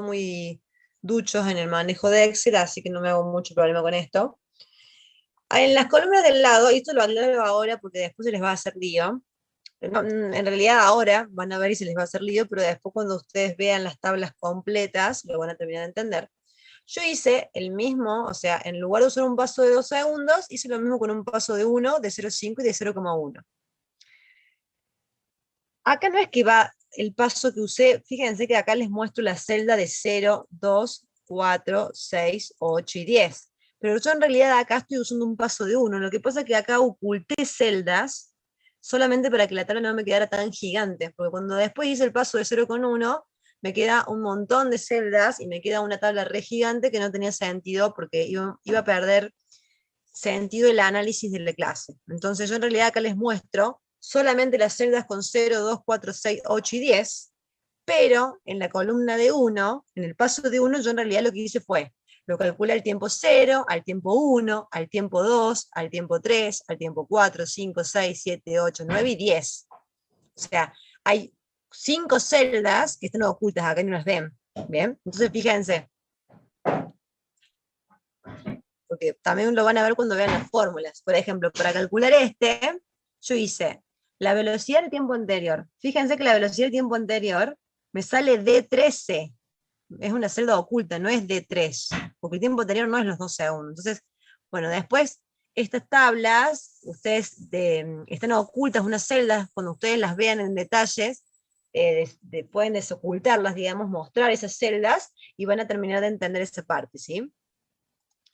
muy duchos en el manejo de Excel, así que no me hago mucho problema con esto. En las columnas del lado, y esto lo aclaro ahora porque después se les va a hacer lío, en realidad ahora van a ver y se les va a hacer lío, pero después cuando ustedes vean las tablas completas, lo van a terminar de entender. Yo hice el mismo, o sea, en lugar de usar un paso de 2 segundos, hice lo mismo con un paso de 1, de 0,5 y de 0,1. Acá no es que va el paso que usé, fíjense que acá les muestro la celda de 0, 2, 4, 6, 8 y 10. Pero yo en realidad acá estoy usando un paso de 1. Lo que pasa es que acá oculté celdas solamente para que la tabla no me quedara tan gigante. Porque cuando después hice el paso de 0,1, me queda un montón de celdas y me queda una tabla re gigante que no tenía sentido porque iba a perder sentido el análisis de la clase. Entonces yo en realidad acá les muestro solamente las celdas con 0, 2, 4, 6, 8 y 10, pero en la columna de 1, en el paso de 1, yo en realidad lo que hice fue, lo calculé al tiempo 0, al tiempo 1, al tiempo 2, al tiempo 3, al tiempo 4, 5, 6, 7, 8, 9 y 10. O sea, hay 5 celdas que están ocultas acá y no las ven. ¿Bien? Entonces fíjense, porque también lo van a ver cuando vean las fórmulas. Por ejemplo, para calcular yo hice la velocidad del tiempo anterior. Fíjense que la velocidad del tiempo anterior me sale D13. Es una celda oculta, no es D3, porque el tiempo anterior no es los 2 segundos. Entonces, bueno, después estas tablas, están ocultas unas celdas, cuando ustedes las vean en detalles, pueden desocultarlas, digamos, mostrar esas celdas, y van a terminar de entender esa parte, ¿sí?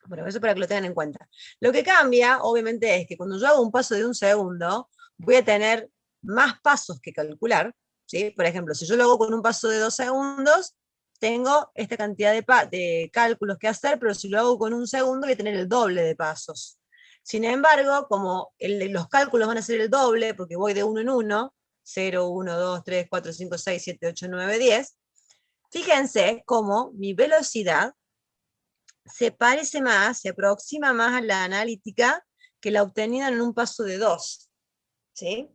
Bueno, eso para que lo tengan en cuenta. Lo que cambia, obviamente, es que cuando yo hago un paso de 1 segundo, voy a tener más pasos que calcular, ¿sí? Por ejemplo, si yo lo hago con un paso de 2 segundos, tengo esta cantidad de cálculos que hacer, pero si lo hago con 1 segundo, voy a tener el doble de pasos. Sin embargo, como los cálculos van a ser el doble, porque voy de 1 en 1, 0, 1, 2, 3, 4, 5, 6, 7, 8, 9, 10, fíjense cómo mi velocidad se parece más, se aproxima más a la analítica que la obtenida en un paso de 2. ¿Sí?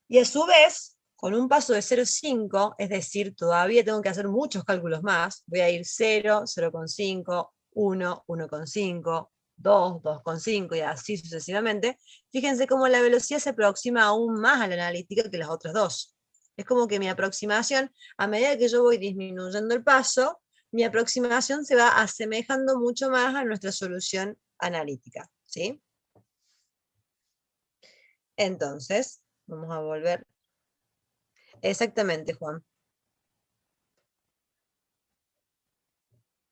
Y a su vez, con un paso de 0,5, es decir, todavía tengo que hacer muchos cálculos más, voy a ir 0, 0,5, 1, 1,5, 2, 2,5 y así sucesivamente. Fíjense cómo la velocidad se aproxima aún más a la analítica que las otras dos. Es como que mi aproximación, a medida que yo voy disminuyendo el paso, mi aproximación se va asemejando mucho más a nuestra solución analítica, ¿sí? Entonces, vamos a volver. Exactamente, Juan.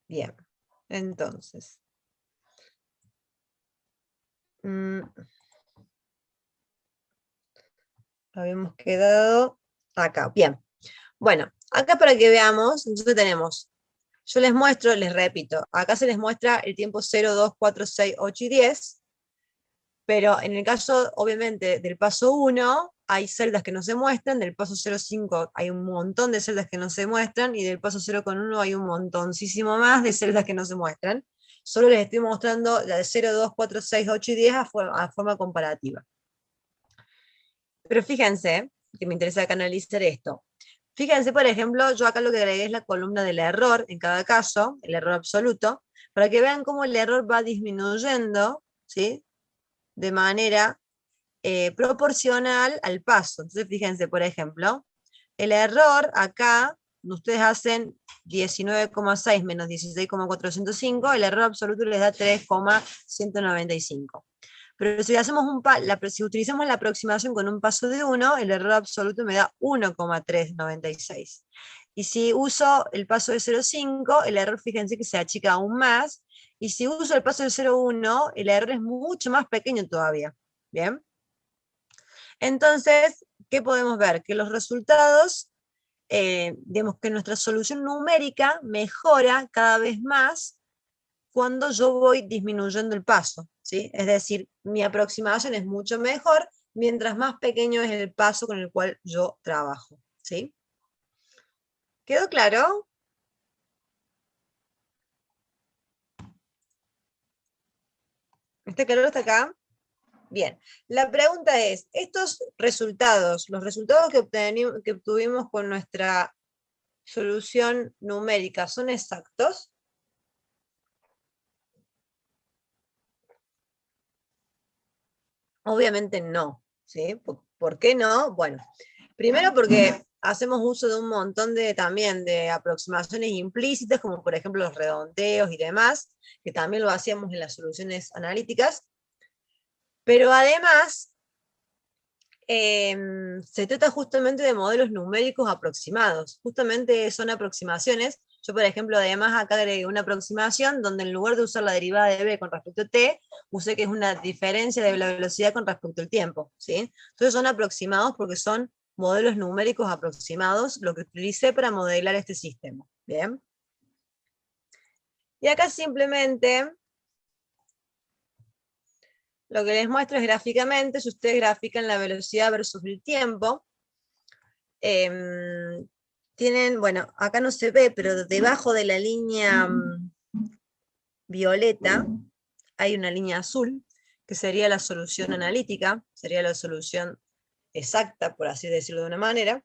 Bien, entonces. Habíamos quedado acá. Bien. Bueno, acá para que veamos, entonces tenemos, yo les muestro, les repito, acá se les muestra el tiempo 0, 2, 4, 6, 8 y 10, pero en el caso, obviamente, del paso 1, hay celdas que no se muestran, del paso 0,5 hay un montón de celdas que no se muestran, y del paso 0,1 hay un montoncísimo más de celdas que no se muestran. Solo les estoy mostrando la de 0, 2, 4, 6, 8 y 10 a forma comparativa. Pero fíjense, que me interesa acá analizar esto. Fíjense, por ejemplo, yo acá lo que agregué es la columna del error en cada caso, el error absoluto, para que vean cómo el error va disminuyendo, ¿sí? De manera proporcional al paso. Entonces, fíjense, por ejemplo, el error acá, ustedes hacen 19,6 menos 16,405, el error absoluto les da 3,195. Pero si, si utilizamos la aproximación con un paso de 1, el error absoluto me da 1,396. Y si uso el paso de 0,5, el error, fíjense que se achica aún más. Y si uso el paso de 0,1, el error es mucho más pequeño todavía. ¿Bien? Entonces, ¿qué podemos ver? Que los resultados, digamos que nuestra solución numérica mejora cada vez más cuando yo voy disminuyendo el paso, ¿sí? Es decir, mi aproximación es mucho mejor mientras más pequeño es el paso con el cual yo trabajo, ¿sí? ¿Quedó claro? ¿Está claro hasta acá? Bien, la pregunta es, estos resultados, los resultados que obtuvimos con nuestra solución numérica, ¿son exactos? Obviamente no, ¿sí? ¿Por qué no? Bueno, primero porque hacemos uso de un montón también de aproximaciones implícitas, como por ejemplo los redondeos y demás, que también lo hacíamos en las soluciones analíticas, pero además se trata justamente de modelos numéricos aproximados, justamente son aproximaciones. Yo, por ejemplo, además acá agregué una aproximación donde en lugar de usar la derivada de b con respecto a t, usé que es una diferencia de la velocidad con respecto al tiempo, ¿sí? Entonces son aproximados porque son modelos numéricos aproximados, lo que utilicé para modelar este sistema, ¿bien? Y acá simplemente lo que les muestro es gráficamente, si ustedes grafican la velocidad versus el tiempo, tienen, bueno, acá no se ve, pero debajo de la línea violeta hay una línea azul, que sería la solución analítica, sería la solución exacta, por así decirlo de una manera.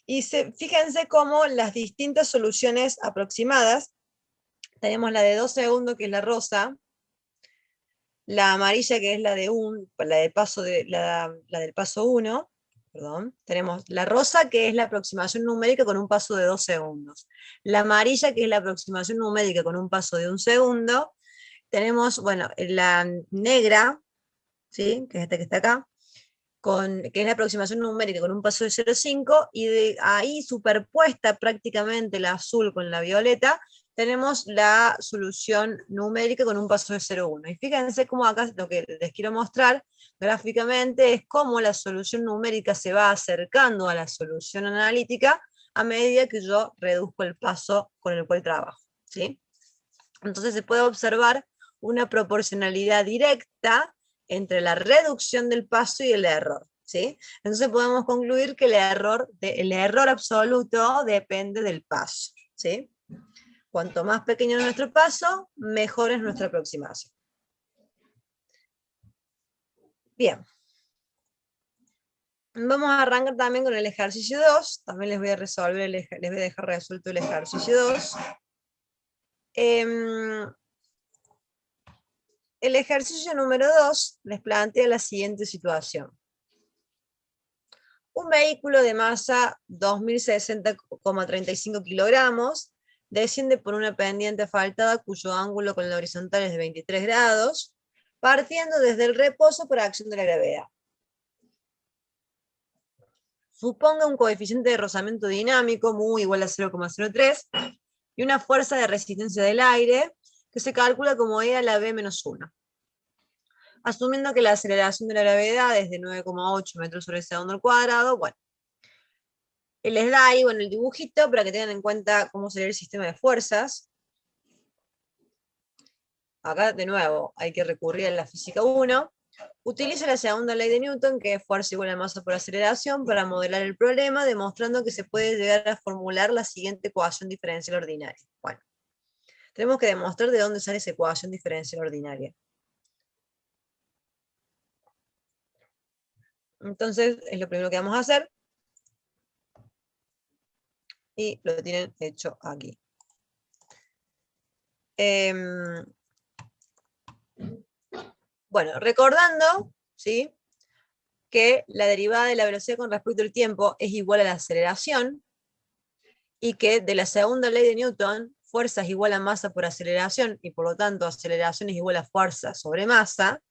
Y fíjense cómo las distintas soluciones aproximadas, tenemos la de 2 segundos, que es la rosa, la amarilla, que es la de la del paso 1, perdón, tenemos la rosa, que es la aproximación numérica con un paso de 2 segundos, la amarilla, que es la aproximación numérica con un paso de 1 segundo, tenemos, bueno, la negra, ¿sí? Que es esta que está acá, que es la aproximación numérica con un paso de 0,5, y de ahí superpuesta prácticamente la azul con la violeta, tenemos la solución numérica con un paso de 0,1. Y fíjense cómo acá lo que les quiero mostrar gráficamente es cómo la solución numérica se va acercando a la solución analítica a medida que yo reduzco el paso con el cual trabajo, ¿sí? Entonces se puede observar una proporcionalidad directa entre la reducción del paso y el error, ¿sí? Entonces podemos concluir que el error absoluto depende del paso, ¿sí? Cuanto más pequeño es nuestro paso, mejor es nuestra aproximación. Bien. Vamos a arrancar también con el ejercicio 2, también les voy a resolver, les voy a dejar resuelto el ejercicio 2. El ejercicio número 2 les plantea la siguiente situación. Un vehículo de masa 2060,35 kilogramos desciende por una pendiente asfaltada cuyo ángulo con la horizontal es de 23 grados, partiendo desde el reposo por acción de la gravedad. Suponga un coeficiente de rozamiento dinámico mu igual a 0,03 y una fuerza de resistencia del aire que se calcula como E a la B menos 1. Asumiendo que la aceleración de la gravedad es de 9,8 metros sobre segundo al cuadrado, bueno, les da ahí, bueno, el dibujito para que tengan en cuenta cómo sería el sistema de fuerzas. Acá, de nuevo, hay que recurrir a la física 1. Utiliza la segunda ley de Newton, que es fuerza igual a masa por aceleración, para modelar el problema, demostrando que se puede llegar a formular la siguiente ecuación diferencial ordinaria. Bueno, tenemos que demostrar de dónde sale esa ecuación diferencial ordinaria. Entonces, es lo primero que vamos a hacer. Y lo tienen hecho aquí. Bueno, recordando, ¿sí?, que la derivada de la velocidad con respecto al tiempo es igual a la aceleración, y que de la segunda ley de Newton, fuerza es igual a masa por aceleración, y por lo tanto aceleración es igual a fuerza sobre masa.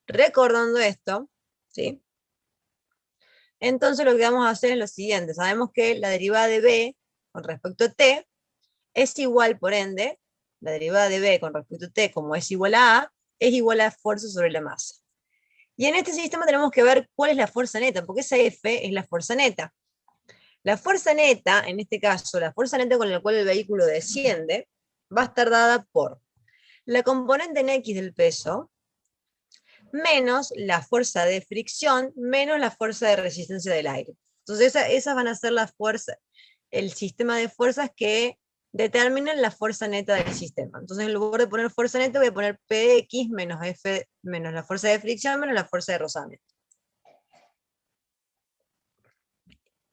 Recordando esto, ¿sí?, entonces lo que vamos a hacer es lo siguiente. Sabemos que la derivada de b con respecto a t es igual, por ende, la derivada de b con respecto a t, como es igual a es igual a fuerza sobre la masa. Y en este sistema tenemos que ver cuál es la fuerza neta, porque esa F es la fuerza neta. La fuerza neta, en este caso, la fuerza neta con la cual el vehículo desciende, va a estar dada por la componente en X del peso, menos la fuerza de fricción, menos la fuerza de resistencia del aire. Entonces esas van a ser las fuerzas, el sistema de fuerzas que determinan la fuerza neta del sistema. Entonces, en lugar de poner fuerza neta, voy a poner Px menos F, menos la fuerza de fricción, menos la fuerza de rozamiento.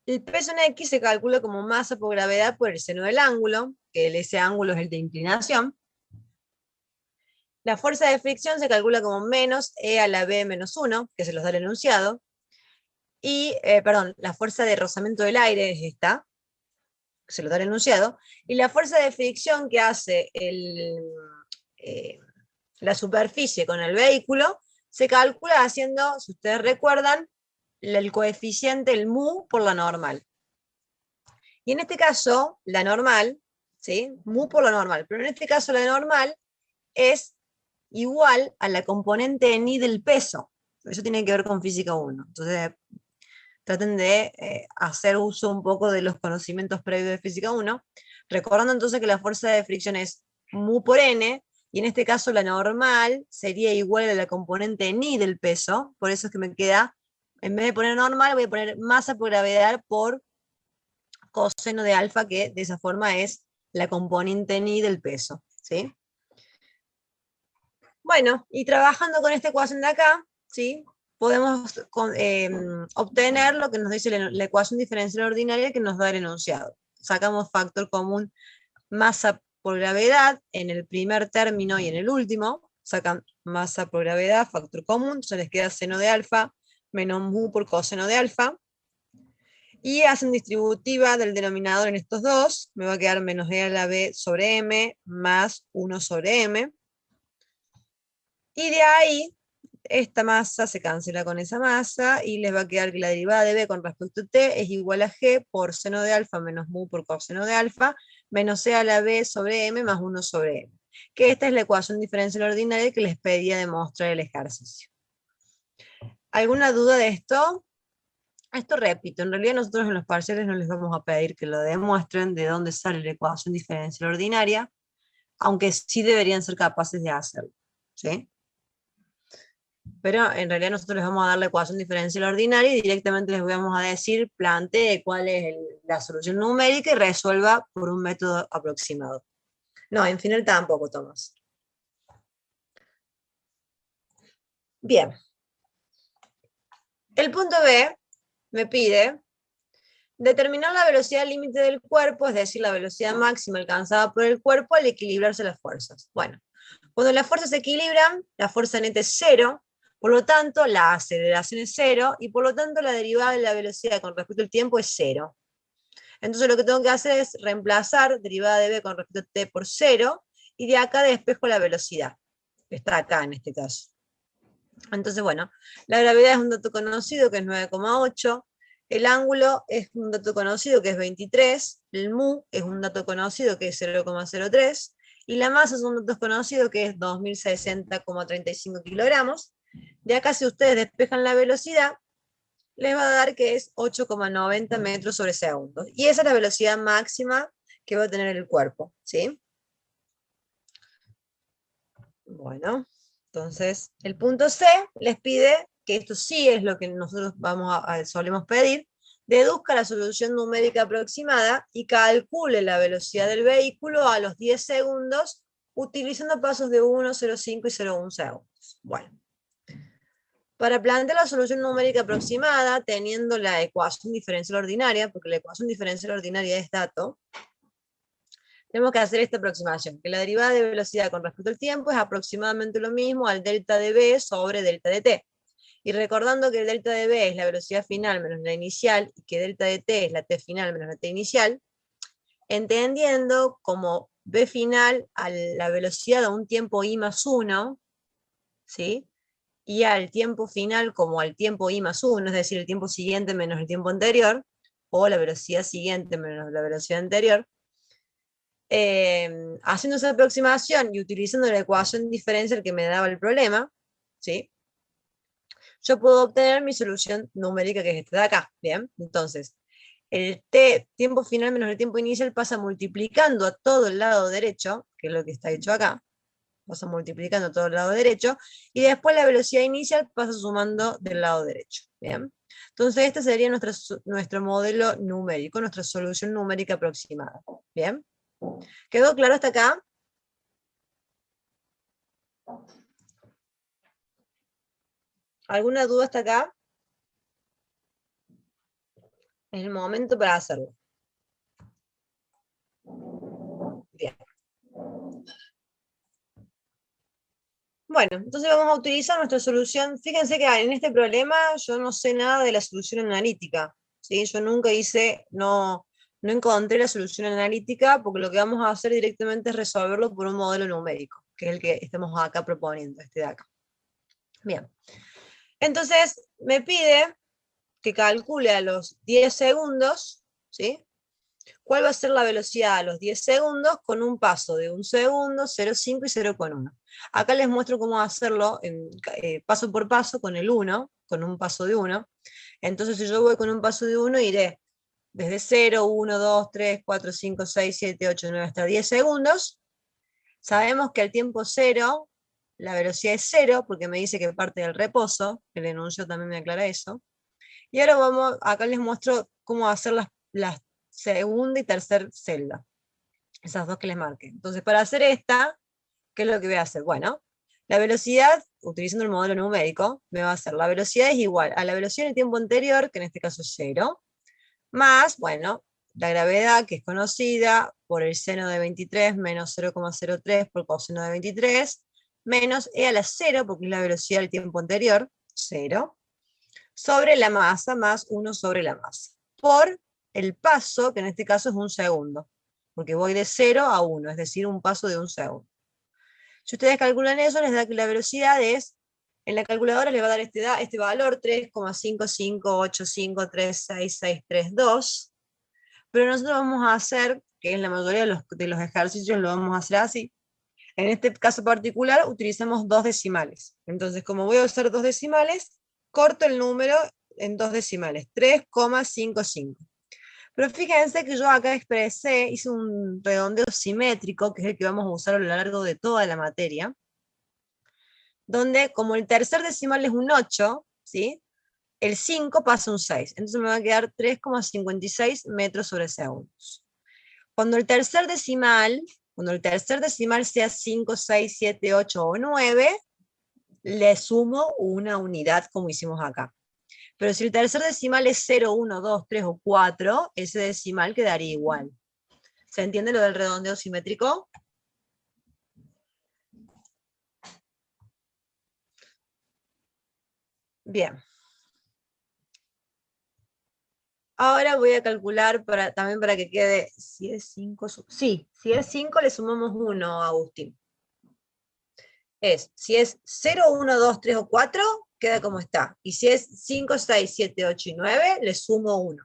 El peso en X se calcula como masa por gravedad por el seno del ángulo, que ese ángulo es el de inclinación. La fuerza de fricción se calcula como menos E a la B menos 1, que se los da el enunciado. Y, perdón, la fuerza de rozamiento del aire es esta, que se los da el enunciado. Y la fuerza de fricción que hace la superficie con el vehículo se calcula haciendo, si ustedes recuerdan, el coeficiente, el mu, por la normal. Y en este caso, la normal, ¿sí?, mu por la normal, pero en este caso la normal es igual a la componente ni del peso. Eso tiene que ver con física 1. Entonces, traten de hacer uso un poco de los conocimientos previos de física 1, recordando entonces que la fuerza de fricción es mu por n, y en este caso la normal sería igual a la componente ni del peso, por eso es que me queda, en vez de poner normal, voy a poner masa por gravedad por coseno de alfa, que de esa forma es la componente ni del peso, ¿sí? Bueno, y trabajando con esta ecuación de acá, ¿sí?, podemos obtener lo que nos dice la ecuación diferencial ordinaria que nos da el enunciado. Sacamos factor común masa por gravedad en el primer término y en el último. Sacan masa por gravedad, factor común, se les queda seno de alfa menos mu por coseno de alfa. Y hacen distributiva del denominador en estos dos. Me va a quedar menos E a la B sobre M más 1 sobre M. Y de ahí, esta masa se cancela con esa masa y les va a quedar que la derivada de B con respecto a T es igual a G por seno de alfa menos mu por coseno de alfa menos C a la B sobre M más 1 sobre M. Que esta es la ecuación diferencial ordinaria que les pedía demostrar el ejercicio. ¿Alguna duda de esto? Esto repito, en realidad nosotros en los parciales no les vamos a pedir que lo demuestren de dónde sale la ecuación diferencial ordinaria, aunque sí deberían ser capaces de hacerlo, ¿sí? Pero en realidad nosotros les vamos a dar la ecuación diferencial ordinaria y directamente les vamos a decir, plantee cuál es la solución numérica y resuelva por un método aproximado. No, en final tampoco, Tomás. Bien. El punto B me pide determinar la velocidad límite del cuerpo, es decir, la velocidad máxima alcanzada por el cuerpo al equilibrarse las fuerzas. Bueno, cuando las fuerzas se equilibran, la fuerza neta es cero, por lo tanto, la aceleración es cero, y por lo tanto, la derivada de la velocidad con respecto al tiempo es cero. Entonces, lo que tengo que hacer es reemplazar derivada de v con respecto a t por cero, y de acá despejo la velocidad, que está acá en este caso. Entonces, bueno, la gravedad es un dato conocido que es 9,8, el ángulo es un dato conocido que es 23, el mu es un dato conocido que es 0,03, y la masa es un dato conocido que es 2060,35 kilogramos. De acá, si ustedes despejan la velocidad, les va a dar que es 8,90 metros sobre segundo. Y esa es la velocidad máxima que va a tener el cuerpo, ¿sí? Bueno, entonces el punto C les pide, que esto sí es lo que nosotros solemos pedir, deduzca la solución numérica aproximada y calcule la velocidad del vehículo a los 10 segundos utilizando pasos de 1, 0,5 y 0,1 segundos. Bueno, para plantear la solución numérica aproximada, teniendo la ecuación diferencial ordinaria, porque la ecuación diferencial ordinaria es dato, tenemos que hacer esta aproximación, que la derivada de velocidad con respecto al tiempo es aproximadamente lo mismo al delta de v sobre delta de t. Y recordando que el delta de v es la velocidad final menos la inicial, y que delta de t es la t final menos la t inicial, entendiendo como v final a la velocidad a un tiempo i más 1, ¿sí? Y al tiempo final como al tiempo i más 1, es decir, el tiempo siguiente menos el tiempo anterior, o la velocidad siguiente menos la velocidad anterior, haciendo esa aproximación y utilizando la ecuación diferencial que me daba el problema, ¿sí? Yo puedo obtener mi solución numérica, que es esta de acá, ¿bien? Entonces, el tiempo final menos el tiempo inicial pasa multiplicando a todo el lado derecho, que es lo que está hecho acá, pasa multiplicando a todo el lado derecho, y después la velocidad inicial pasa sumando del lado derecho, ¿bien? Entonces, este sería nuestro modelo numérico, nuestra solución numérica aproximada, ¿bien? ¿Quedó claro hasta acá? ¿Alguna duda hasta acá? Es el momento para hacerlo. Bien. Bueno, entonces vamos a utilizar nuestra solución. Fíjense que en este problema yo no sé nada de la solución analítica, ¿sí? Yo nunca no encontré la solución analítica, porque lo que vamos a hacer directamente es resolverlo por un modelo numérico, que es el que estamos acá proponiendo, este de acá. Bien. Entonces me pide que calcule a los 10 segundos, ¿sí? ¿Cuál va a ser la velocidad a los 10 segundos con un paso de 1 segundo, 0,5 y 0,1? Acá les muestro cómo hacerlo paso por paso con el 1, con un paso de 1. Entonces, si yo voy con un paso de 1, iré desde 0, 1, 2, 3, 4, 5, 6, 7, 8, 9 hasta 10 segundos. Sabemos que al tiempo 0, la velocidad es 0, porque me dice que parte del reposo, el enuncio también me aclara eso. Y ahora acá les muestro cómo hacer las segunda y tercera celda, esas dos que les marqué. Entonces, para hacer esta, ¿qué es lo que voy a hacer? Bueno, la velocidad, utilizando el modelo numérico, me va a hacer la velocidad es igual a la velocidad en el tiempo anterior, que en este caso es 0, más, bueno, la gravedad, que es conocida, por el seno de 23 menos 0,03 por coseno de 23, menos e a la 0, porque es la velocidad del tiempo anterior, 0, sobre la masa más 1 sobre la masa, por el paso, que en este caso es 1 segundo, porque voy de 0 a 1, es decir, un paso de 1 segundo. Si ustedes calculan eso, les da que la velocidad es, en la calculadora les va a dar este valor, 3,558536632, pero nosotros vamos a hacer, que en la mayoría de los ejercicios lo vamos a hacer así. En este caso particular utilizamos 2 decimales. Entonces, como voy a usar 2 decimales, corto el número en 2 decimales, 3,55. Pero fíjense que yo acá hice un redondeo simétrico, que es el que vamos a usar a lo largo de toda la materia, donde como el tercer decimal es un 8, ¿sí? El 5 pasa un 6, entonces me va a quedar 3,56 metros sobre segundos. Cuando el tercer decimal sea 5, 6, 7, 8 o 9, le sumo una unidad como hicimos acá. Pero si el tercer decimal es 0, 1, 2, 3 o 4, ese decimal quedaría igual. ¿Se entiende lo del redondeo simétrico? Bien. Ahora voy a calcular también para que quede, si es 5, sí, si es 5 le sumamos 1, Agustín. Si es 0, 1, 2, 3 o 4, queda como está. Y si es 5, 6, 7, 8 y 9, le sumo 1.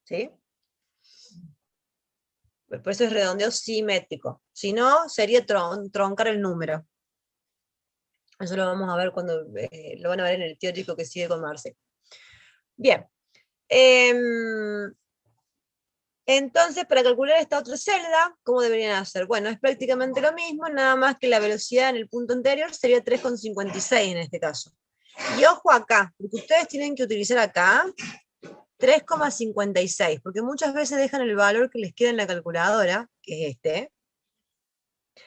¿Sí? Por eso es redondeo simétrico. Si no, sería troncar el número. Eso lo vamos a ver cuando lo van a ver en el teórico que sigue con Marce. Bien. Entonces, para calcular esta otra celda, ¿cómo deberían hacer? Bueno, es prácticamente lo mismo, nada más que la velocidad en el punto anterior sería 3,56 en este caso. Y ojo acá, porque ustedes tienen que utilizar acá 3,56, porque muchas veces dejan el valor que les queda en la calculadora, que es este,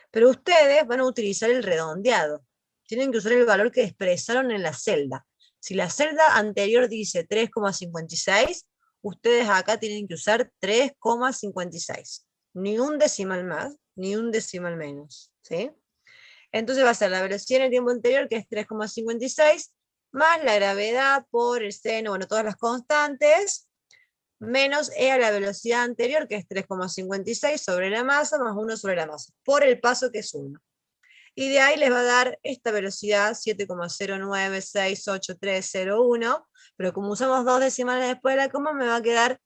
pero ustedes van a utilizar el redondeado. Tienen que usar el valor que expresaron en la celda. Si la celda anterior dice 3,56, ustedes acá tienen que usar 3,56. Ni un decimal más, ni un decimal menos. ¿Sí? Entonces va a ser la velocidad en el tiempo anterior, que es 3,56, más la gravedad por el seno, bueno, todas las constantes, menos E a la velocidad anterior, que es 3,56 sobre la masa, más 1 sobre la masa, por el paso que es 1. Y de ahí les va a dar esta velocidad, 7,096830,1, pero como usamos dos decimales después de la coma, me va a quedar,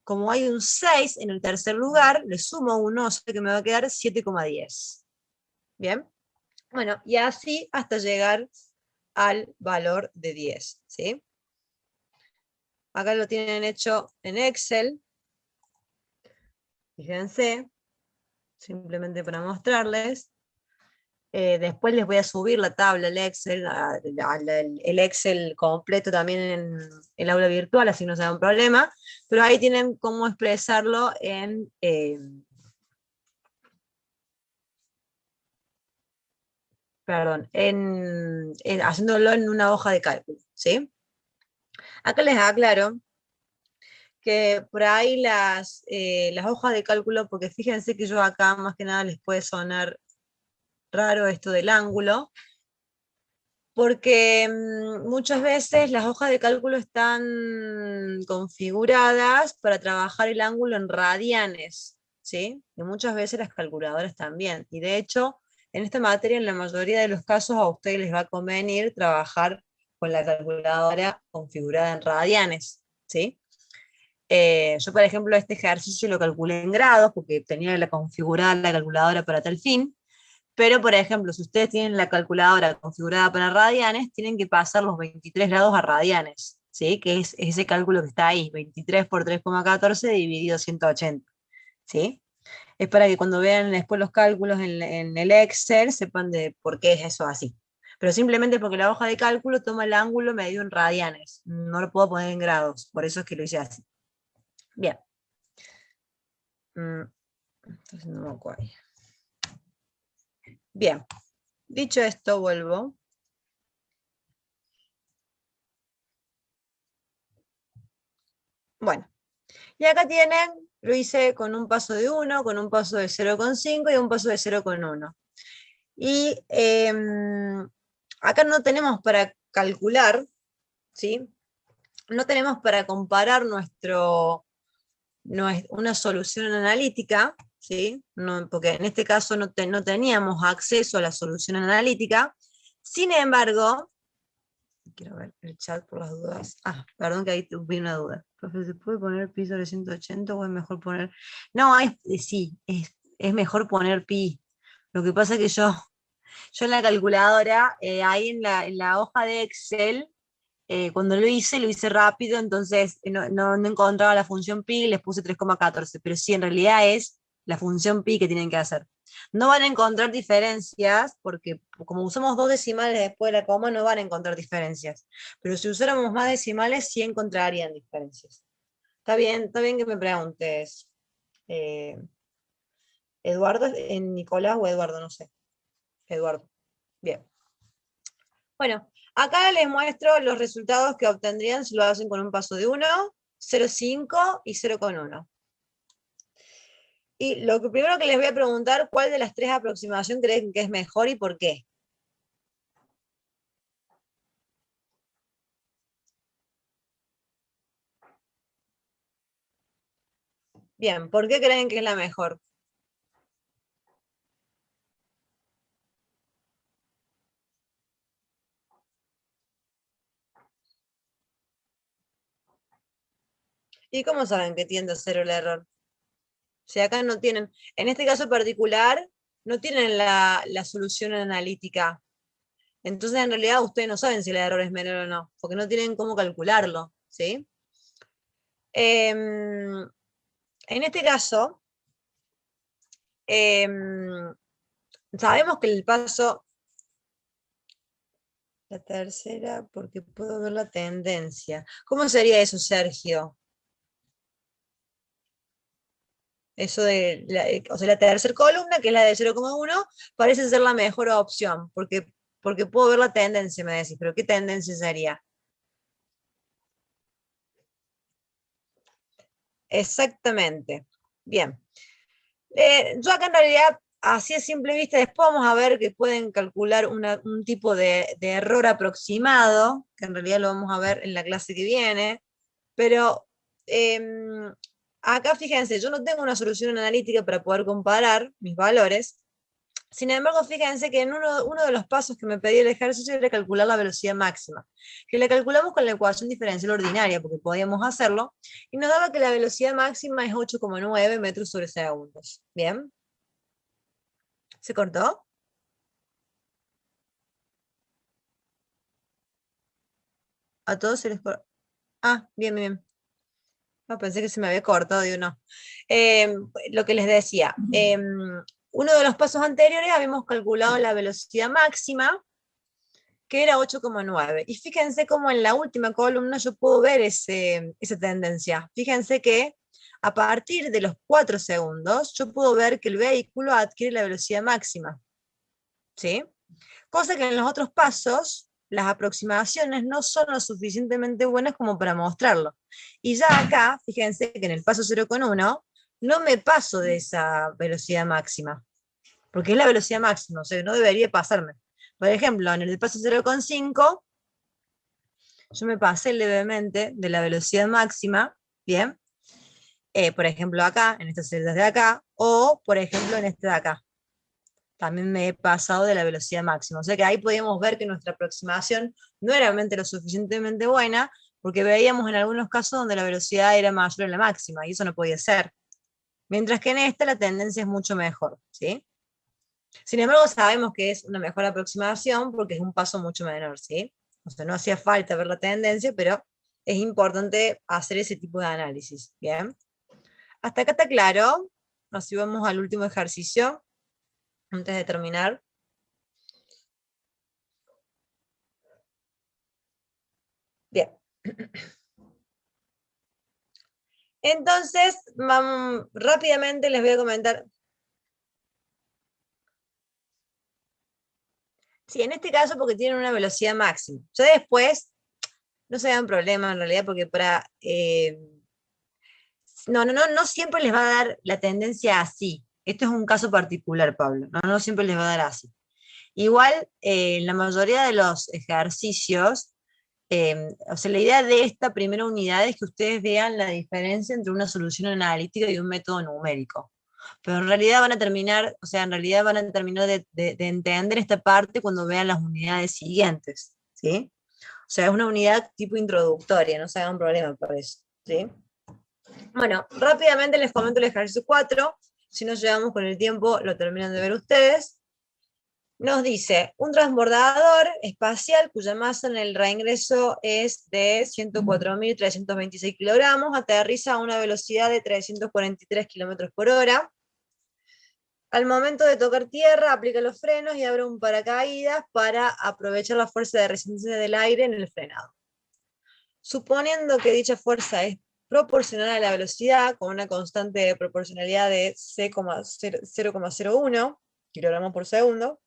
como hay un 6 en el tercer lugar, le sumo 1, o sea que me va a quedar 7,10. ¿Bien? Bueno, y así hasta llegar al valor de 10, ¿sí? Acá lo tienen hecho en Excel. Fíjense, simplemente para mostrarles. Después les voy a subir la tabla, el Excel, el Excel completo también en el aula virtual, así no se da un problema, pero ahí tienen cómo expresarlo haciéndolo en una hoja de cálculo, ¿sí? Acá les aclaro que por ahí las hojas de cálculo, porque fíjense que yo acá más que nada les puede sonar raro esto del ángulo, porque muchas veces las hojas de cálculo están configuradas para trabajar el ángulo en radianes, ¿sí? Y muchas veces las calculadoras también. Y de hecho, en esta materia, en la mayoría de los casos, a ustedes les va a convenir trabajar con la calculadora configurada en radianes, ¿sí? Yo, por ejemplo, este ejercicio lo calculé en grados, porque tenía configurada la calculadora para tal fin, pero, por ejemplo, si ustedes tienen la calculadora configurada para radianes, tienen que pasar los 23 grados a radianes, ¿sí? Que es ese cálculo que está ahí, 23 por 3,14 dividido 180, ¿sí? Es para que cuando vean después los cálculos en el Excel, sepan de por qué es eso así. Pero simplemente porque la hoja de cálculo toma el ángulo medido en radianes, no lo puedo poner en grados, por eso es que lo hice así. Bien. Entonces no me acuerdo. Bien, dicho esto, vuelvo. Bueno, y acá tienen, lo hice con un paso de 1, con un paso de 0,5 y un paso de 0,1. Y acá no tenemos para calcular, ¿sí? No tenemos para comparar una solución analítica, ¿sí? No, porque en este caso no teníamos acceso a la solución analítica. Sin embargo, quiero ver el chat por las dudas. Perdón que ahí tuve una duda. Profe, ¿se puede poner pi sobre 180 o es mejor poner...? No, sí, es mejor poner pi. Lo que pasa es que yo en la calculadora, ahí en la hoja de Excel, cuando lo hice rápido, entonces no encontraba la función pi y les puse 3,14, pero sí, en realidad es la función pi que tienen que hacer. No van a encontrar diferencias, porque como usamos dos decimales después de la coma, no van a encontrar diferencias. Pero si usáramos más decimales, sí encontrarían diferencias. Está bien que me preguntes, eh, Eduardo, en Nicolás o Eduardo, no sé. Eduardo. Bien. Bueno, Acá les muestro los resultados que obtendrían si lo hacen con un paso de 1, 0,5 y 0,1. Y lo que primero que les voy a preguntar, ¿cuál de las tres aproximaciones creen que es mejor y por qué? Bien, ¿por qué creen que es la mejor? ¿Y cómo saben que tiende a ser el error? Si acá no tienen, en este caso particular, no tienen la solución analítica. Entonces, en realidad, ustedes no saben si el error es menor o no, porque no tienen cómo calcularlo, ¿sí? En este caso, sabemos que el paso, la tercera, porque puedo ver la tendencia. ¿Cómo sería eso, Sergio? Eso de, o sea, la tercera columna, que es la de 0,1, parece ser la mejor opción, porque puedo ver la tendencia, me decís, pero ¿qué tendencia sería? Exactamente. Bien. Yo acá en realidad, así a simple vista, después vamos a ver que pueden calcular un tipo de error aproximado, que en realidad lo vamos a ver en la clase que viene, pero acá fíjense, yo no tengo una solución analítica para poder comparar mis valores. Sin embargo, fíjense que en uno de los pasos que me pedía el ejercicio era calcular la velocidad máxima, que la calculamos con la ecuación diferencial ordinaria, porque podíamos hacerlo, y nos daba que la velocidad máxima es 8,9 metros sobre segundos. ¿Bien? ¿Se cortó? ¿A todos se les cortó? Ah, bien, bien, bien. No, pensé que se me había cortado, digo, no. Lo que les decía, uno de los pasos anteriores habíamos calculado la velocidad máxima, que era 8,9. Y fíjense cómo en la última columna yo puedo ver esa tendencia. Fíjense que a partir de los 4 segundos, yo puedo ver que el vehículo adquiere la velocidad máxima. ¿Sí? Cosa que en los otros pasos, las aproximaciones no son lo suficientemente buenas como para mostrarlo. Y ya acá, fíjense que en el paso 0,1 no me paso de esa velocidad máxima, porque es la velocidad máxima, o sea, no debería pasarme. Por ejemplo, en el paso 0,5 yo me pasé levemente de la velocidad máxima, ¿bien? Por ejemplo acá, en estas celdas de acá, o por ejemplo en este de acá. También me he pasado de la velocidad máxima. O sea que ahí podíamos ver que nuestra aproximación no era realmente lo suficientemente buena, porque veíamos en algunos casos donde la velocidad era mayor a la máxima, y eso no podía ser. Mientras que en esta la tendencia es mucho mejor, ¿sí? Sin embargo, sabemos que es una mejor aproximación porque es un paso mucho menor, ¿sí? O sea, no hacía falta ver la tendencia, pero es importante hacer ese tipo de análisis, ¿bien? Hasta acá está claro. Así vamos al último ejercicio, antes de terminar. Bien. Entonces, rápidamente les voy a comentar. Sí, en este caso porque tienen una velocidad máxima. Ya después, no se dan problema en realidad, porque no siempre les va a dar la tendencia así. Esto es un caso particular, Pablo. No siempre les va a dar así. Igual, en la mayoría de los ejercicios, o sea, la idea de esta primera unidad es que ustedes vean la diferencia entre una solución analítica y un método numérico. Pero en realidad van a terminar, o sea, en realidad van a terminar de entender esta parte cuando vean las unidades siguientes, ¿sí? O sea, es una unidad tipo introductoria, no se hagan problema por eso, ¿sí? Bueno, rápidamente les comento el ejercicio 4. Si nos llevamos con el tiempo, lo terminan de ver ustedes. Nos dice, un transbordador espacial cuya masa en el reingreso es de 104.326 kilogramos, aterriza a una velocidad de 343 kilómetros por hora. Al momento de tocar tierra, aplica los frenos y abre un paracaídas para aprovechar la fuerza de resistencia del aire en el frenado. Suponiendo que dicha fuerza es proporcional a la velocidad, con una constante de proporcionalidad de 0,01 kilogramos por segundo,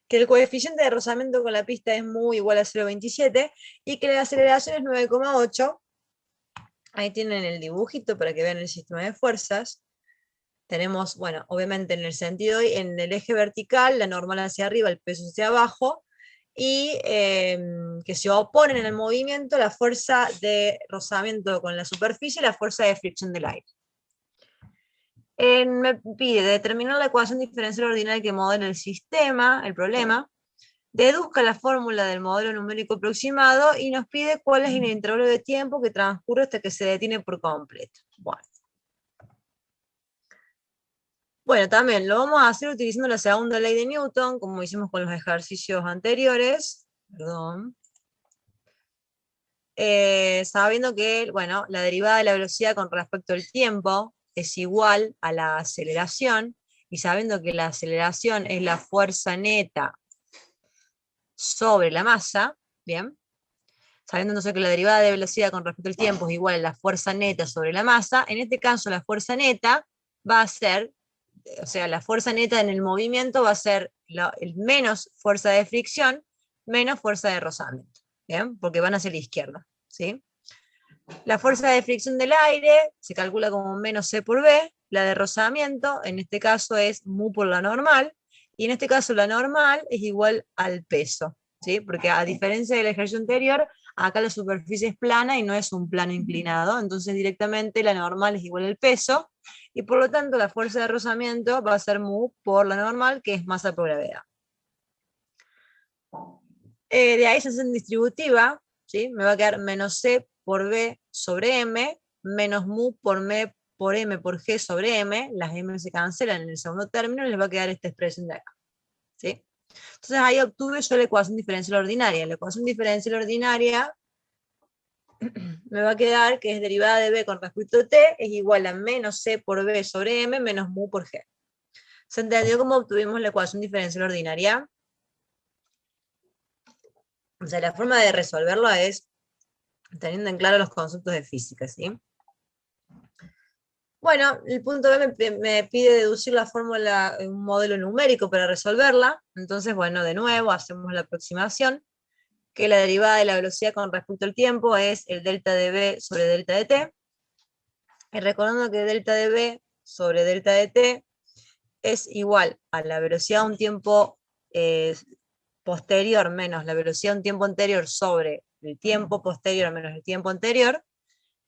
que el coeficiente de rozamiento con la pista es mu igual a 0,27 y que la aceleración es 9,8. Ahí tienen el dibujito para que vean el sistema de fuerzas. Tenemos, bueno, obviamente en el sentido, en el eje vertical, la normal hacia arriba, el peso hacia abajo, y que se oponen en el movimiento la fuerza de rozamiento con la superficie y la fuerza de fricción del aire. Me pide determinar la ecuación diferencial ordinaria que modela el sistema, el problema, deduzca la fórmula del modelo numérico aproximado y nos pide cuál es el intervalo de tiempo que transcurre hasta que se detiene por completo. Bueno, también lo vamos a hacer utilizando la segunda ley de Newton, como hicimos con los ejercicios anteriores. Perdón. Sabiendo que, bueno, la derivada de la velocidad con respecto al tiempo es igual a la aceleración, y sabiendo que la aceleración es la fuerza neta sobre la masa, ¿bien? Sabiendo entonces que la derivada de velocidad con respecto al tiempo es igual a la fuerza neta sobre la masa, en este caso la fuerza neta va a ser, o sea, la fuerza neta en el movimiento va a ser el menos fuerza de fricción menos fuerza de rozamiento, ¿bien? Porque van hacia la izquierda, ¿sí? La fuerza de fricción del aire se calcula como menos C por B, la de rozamiento, en este caso es mu por la normal, y en este caso la normal es igual al peso, ¿sí? Porque a diferencia del ejercicio anterior, acá la superficie es plana y no es un plano inclinado, entonces directamente la normal es igual al peso, y por lo tanto la fuerza de rozamiento va a ser mu por la normal, que es masa por gravedad. De ahí se hace en distributiva, ¿sí? Me va a quedar menos C por B sobre M, menos mu por M por G sobre M, las M se cancelan en el segundo término y les va a quedar esta expresión de acá, ¿sí? Entonces ahí obtuve yo la ecuación diferencial ordinaria. La ecuación diferencial ordinaria me va a quedar que es derivada de B con respecto a T es igual a menos C por B sobre M menos mu por G. ¿Se entendió cómo obtuvimos la ecuación diferencial ordinaria? O sea, la forma de resolverlo es teniendo en claro los conceptos de física, ¿sí? Bueno, el punto B me pide deducir la fórmula en un modelo numérico para resolverla. Entonces, bueno, de nuevo hacemos la aproximación, que la derivada de la velocidad con respecto al tiempo es el delta de B sobre delta de T. Y recordando que delta de B sobre delta de T es igual a la velocidad de un tiempo posterior menos la velocidad de un tiempo anterior sobre el tiempo posterior menos el tiempo anterior,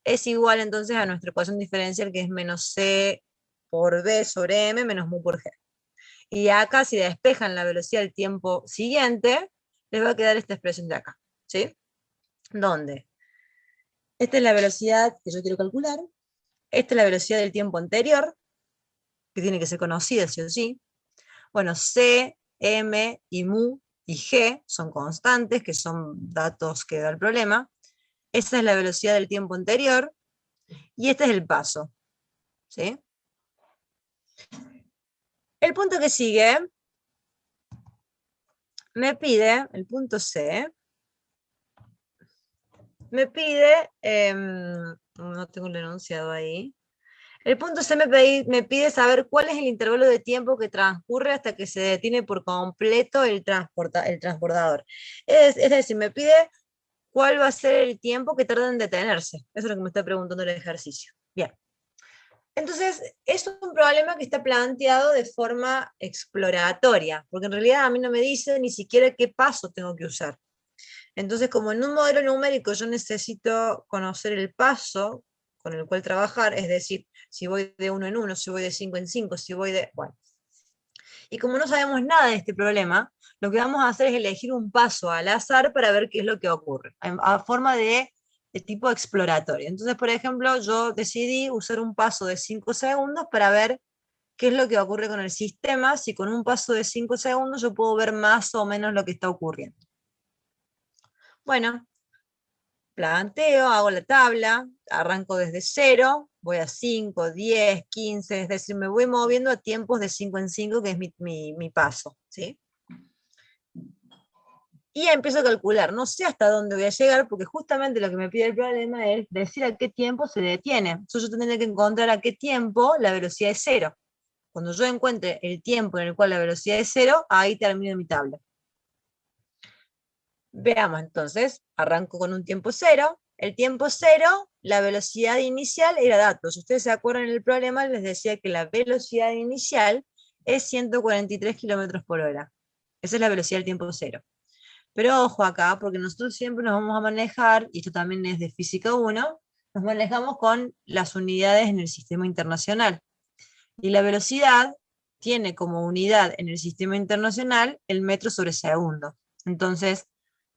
es igual entonces a nuestra ecuación diferencial, que es menos C por B sobre M menos mu por G. Y acá, si despejan la velocidad del tiempo siguiente, les va a quedar esta expresión de acá, ¿sí? ¿Dónde? Esta es la velocidad que yo quiero calcular, esta es la velocidad del tiempo anterior, que tiene que ser conocida sí o sí. Bueno, C, M y mu y G son constantes, que son datos que da el problema. Esa es la velocidad del tiempo anterior, y este es el paso, ¿sí? El punto que sigue me pide, el punto C, me pide, no tengo el enunciado ahí, el punto C me pide saber cuál es el intervalo de tiempo que transcurre hasta que se detiene por completo el transbordador. Es decir, me pide cuál va a ser el tiempo que tarda en detenerse. Eso es lo que me está preguntando el ejercicio. Bien. Entonces, es un problema que está planteado de forma exploratoria, porque en realidad a mí no me dice ni siquiera qué paso tengo que usar. Entonces, como en un modelo numérico yo necesito conocer el paso con el cual trabajar, es decir, si voy de 1 en 1, si voy de 5 en 5, si voy de... Bueno. Y como no sabemos nada de este problema, lo que vamos a hacer es elegir un paso al azar para ver qué es lo que ocurre, a forma de tipo exploratorio. Entonces, por ejemplo, yo decidí usar un paso de 5 segundos para ver qué es lo que ocurre con el sistema, si con un paso de 5 segundos yo puedo ver más o menos lo que está ocurriendo. Bueno, planteo, hago la tabla, arranco desde 0, voy a 5, 10, 15, es decir, me voy moviendo a tiempos de 5 en 5, que es mi paso, ¿sí? Y empiezo a calcular, no sé hasta dónde voy a llegar, porque justamente lo que me pide el problema es decir a qué tiempo se detiene. Entonces yo tendría que encontrar a qué tiempo la velocidad es 0. Cuando yo encuentre el tiempo en el cual la velocidad es 0, ahí termino mi tabla. Veamos entonces, arranco con un tiempo cero. El tiempo cero, la velocidad inicial era datos. Si ustedes se acuerdan en el problema, les decía que la velocidad inicial es 143 kilómetros por hora. Esa es la velocidad del tiempo cero. Pero ojo acá, porque nosotros siempre nos vamos a manejar, y esto también es de física 1, nos manejamos con las unidades en el sistema internacional. Y la velocidad tiene como unidad en el sistema internacional el metro sobre segundo. Entonces,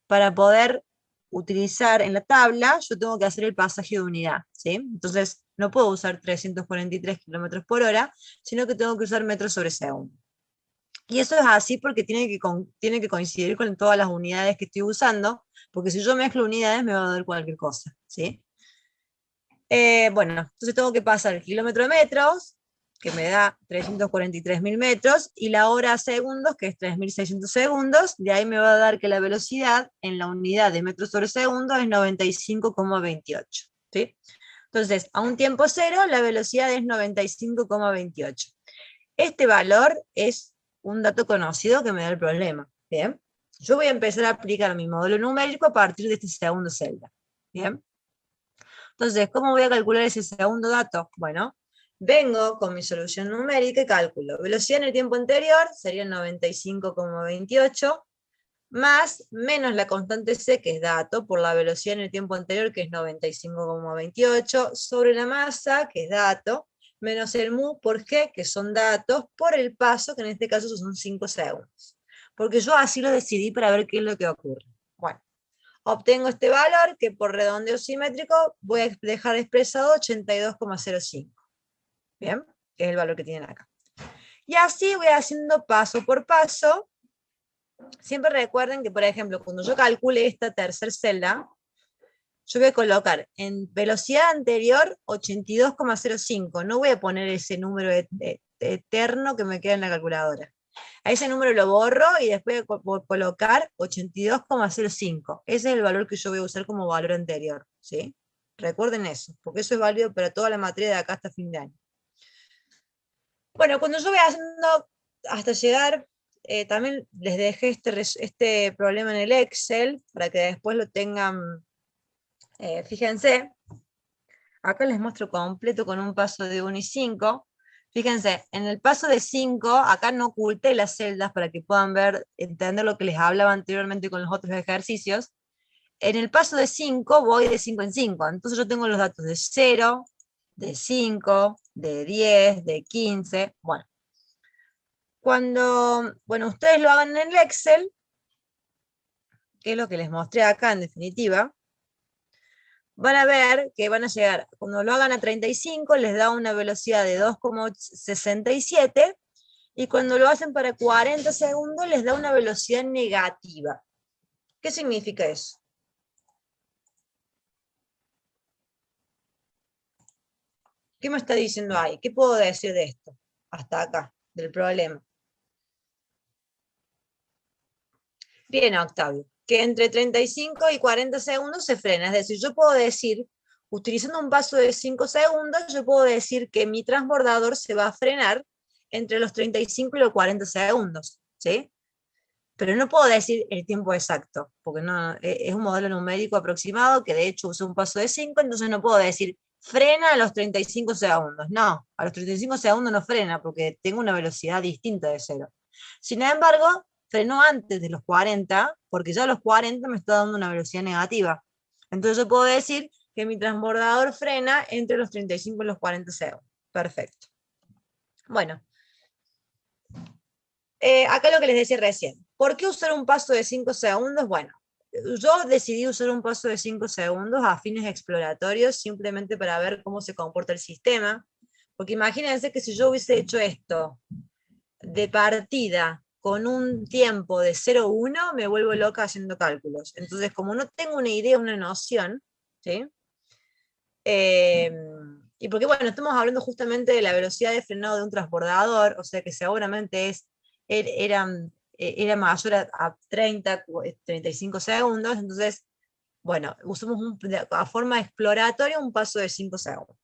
para poder utilizar en la tabla, yo tengo que hacer el pasaje de unidad, ¿sí? Entonces, no puedo usar 343 kilómetros por hora, sino que tengo que usar metros sobre segundo. Y eso es así porque tiene que coincidir con todas las unidades que estoy usando, porque si yo mezclo unidades me va a dar cualquier cosa, ¿sí? Bueno, entonces tengo que pasar el kilómetro de metros, que me da 343.000 metros, y la hora a segundos, que es 3.600 segundos, de ahí me va a dar que la velocidad en la unidad de metros sobre segundo es 95,28, ¿sí? Entonces, a un tiempo cero, la velocidad es 95,28. Este valor es un dato conocido que me da el problema, ¿bien? Yo voy a empezar a aplicar mi modelo numérico a partir de este segundo celda, ¿bien? Entonces, ¿cómo voy a calcular ese segundo dato? Bueno, vengo con mi solución numérica y calculo. Velocidad en el tiempo anterior sería 95,28, más menos la constante c, que es dato, por la velocidad en el tiempo anterior, que es 95,28, sobre la masa, que es dato, menos el mu por g, que son datos, por el paso, que en este caso son 5 segundos. Porque yo así lo decidí para ver qué es lo que ocurre. Bueno, obtengo este valor que por redondeo simétrico voy a dejar expresado 82,05. Bien, que es el valor que tienen acá. Y así voy haciendo paso por paso. Siempre recuerden que, por ejemplo, cuando yo calcule esta tercera celda, yo voy a colocar en velocidad anterior 82,05. No voy a poner ese número eterno que me queda en la calculadora. A ese número lo borro y después voy a colocar 82,05. Ese es el valor que yo voy a usar como valor anterior, ¿sí? Recuerden eso, porque eso es válido para toda la materia de acá hasta fin de año. Bueno, cuando yo voy haciendo hasta llegar, también les dejé este problema en el Excel para que después lo tengan. Fíjense, acá les muestro completo con un paso de 1 y 5. Fíjense, en el paso de 5, acá no oculté las celdas para que puedan ver, entender lo que les hablaba anteriormente con los otros ejercicios. En el paso de 5 voy de 5 en 5, entonces yo tengo los datos de 0, de 5, de 10, de 15, bueno. Cuando, ustedes lo hagan en el Excel, que es lo que les mostré acá en definitiva, van a ver que van a llegar, cuando lo hagan a 35, les da una velocidad de 2,67, y cuando lo hacen para 40 segundos, les da una velocidad negativa. ¿Qué significa eso? ¿Qué me está diciendo ahí? ¿Qué puedo decir de esto? Hasta acá, del problema. Bien, Octavio, que entre 35 y 40 segundos se frena. Es decir, yo puedo decir, utilizando un paso de 5 segundos, yo puedo decir que mi transbordador se va a frenar entre los 35 y los 40 segundos, ¿sí? Pero no puedo decir el tiempo exacto, porque no, es un modelo numérico aproximado, que de hecho usa un paso de 5, entonces no puedo decir frena a los 35 segundos. No, a los 35 segundos no frena, porque tengo una velocidad distinta de 0. Sin embargo, frenó antes de los 40, porque ya a los 40 me está dando una velocidad negativa. Entonces yo puedo decir que mi transbordador frena entre los 35 y los 40 segundos. Perfecto. Bueno, acá lo que les decía recién. ¿Por qué usar un paso de 5 segundos? Bueno, yo decidí usar un paso de 5 segundos a fines exploratorios, simplemente para ver cómo se comporta el sistema. Porque imagínense que si yo hubiese hecho esto de partida con un tiempo de 0,1, me vuelvo loca haciendo cálculos. Entonces, como no tengo una idea, una noción, ¿sí? Y porque, bueno, estamos hablando justamente de la velocidad de frenado de un transbordador, o sea que seguramente era mayor a 30, 35 segundos, entonces, bueno, usamos a forma exploratoria un paso de 5 segundos.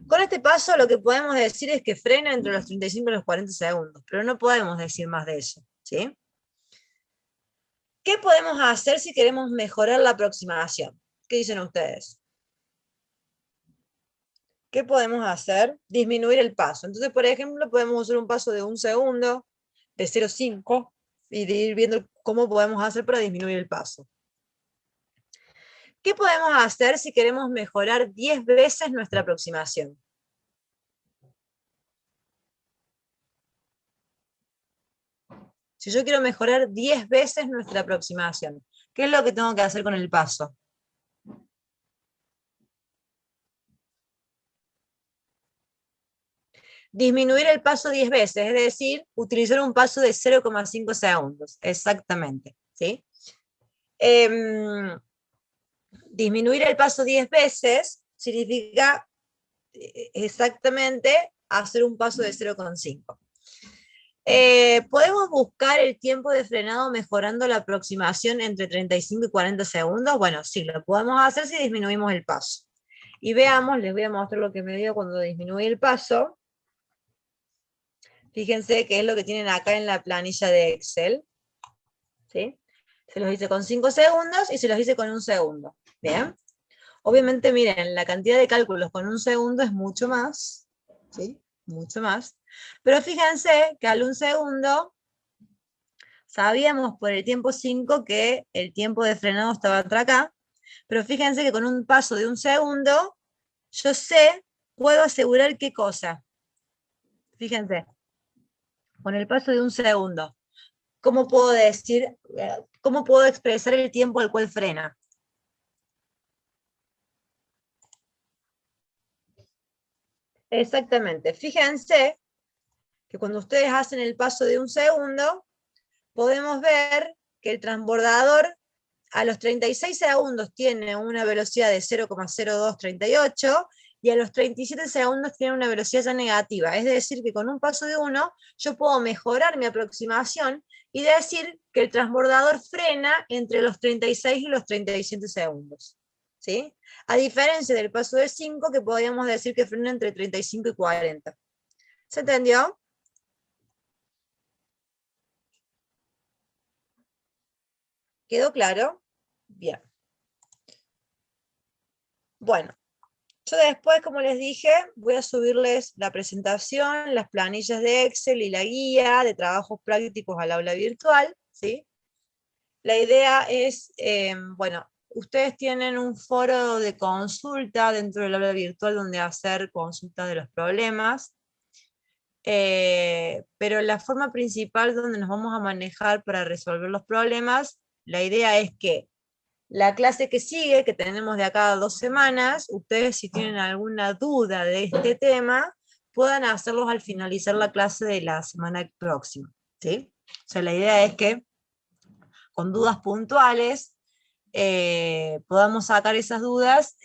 Con este paso lo que podemos decir es que frena entre los 35 y los 40 segundos, pero no podemos decir más de eso, ¿sí? ¿Qué podemos hacer si queremos mejorar la aproximación? ¿Qué dicen ustedes? ¿Qué podemos hacer? Disminuir el paso. Entonces, por ejemplo, podemos usar un paso de 1 segundo, de 0,5, y de ir viendo cómo podemos hacer para disminuir el paso. ¿Qué podemos hacer si queremos mejorar 10 veces nuestra aproximación? Si yo quiero mejorar 10 veces nuestra aproximación, ¿qué es lo que tengo que hacer con el paso? Disminuir el paso 10 veces, es decir, utilizar un paso de 0,5 segundos, exactamente, ¿sí? Disminuir el paso 10 veces significa exactamente hacer un paso de 0,5. ¿Podemos buscar el tiempo de frenado mejorando la aproximación entre 35 y 40 segundos? Bueno, sí, lo podemos hacer si disminuimos el paso. Y veamos, les voy a mostrar lo que me dio cuando disminuí el paso. Fíjense qué es lo que tienen acá en la planilla de Excel. ¿Sí? Se los hice con 5 segundos y se los hice con 1 segundo. ¿Bien? Obviamente, miren, la cantidad de cálculos con 1 segundo es mucho más. ¿Sí? Mucho más. Pero fíjense que al 1 segundo sabíamos por el tiempo 5 que el tiempo de frenado estaba acá, pero fíjense que con un paso de 1 segundo, yo sé, puedo asegurar qué cosa. Fíjense, con el paso de 1 segundo, ¿cómo puedo decir, cómo puedo expresar el tiempo al cual frena? Exactamente, fíjense que cuando ustedes hacen el paso de 1 segundo, podemos ver que el transbordador a los 36 segundos tiene una velocidad de 0,0238 y a los 37 segundos tiene una velocidad ya negativa. Es decir, que con un paso de 1 yo puedo mejorar mi aproximación y decir que el transbordador frena entre los 36 y los 37 segundos. ¿Sí? A diferencia del paso de 5, que podríamos decir que frena entre 35 y 40. ¿Se entendió? ¿Quedó claro? Bien. Bueno, yo después, como les dije, voy a subirles la presentación, las planillas de Excel y la guía de trabajos prácticos al aula virtual, ¿sí? La idea es, bueno, ustedes tienen un foro de consulta dentro del aula virtual donde hacer consultas de los problemas, pero la forma principal donde nos vamos a manejar para resolver los problemas, la idea es que la clase que sigue, que tenemos de acá a 2 semanas, ustedes si tienen alguna duda de este tema, puedan hacerlos al finalizar la clase de la semana próxima, ¿sí? O sea, la idea es que con dudas puntuales podamos sacar esas dudas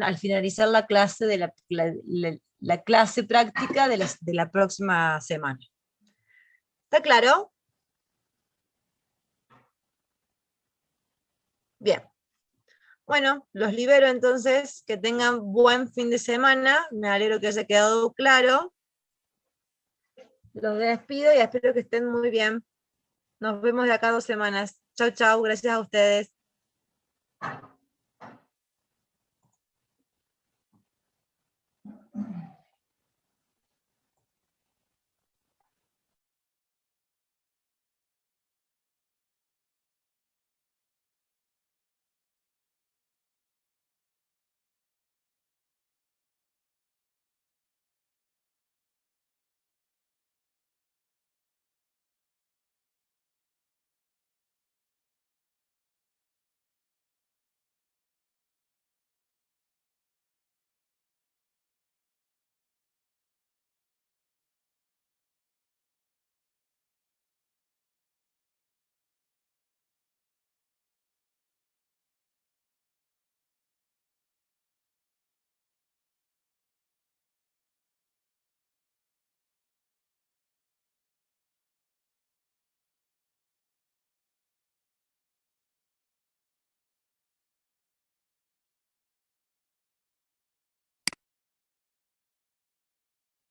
al finalizar la clase de la clase práctica de la próxima semana. ¿Está claro? Bien. Bueno, los libero entonces, que tengan buen fin de semana, me alegro que haya quedado claro. Los despido y espero que estén muy bien. Nos vemos de acá a 2 semanas. Chau, chau, gracias a ustedes.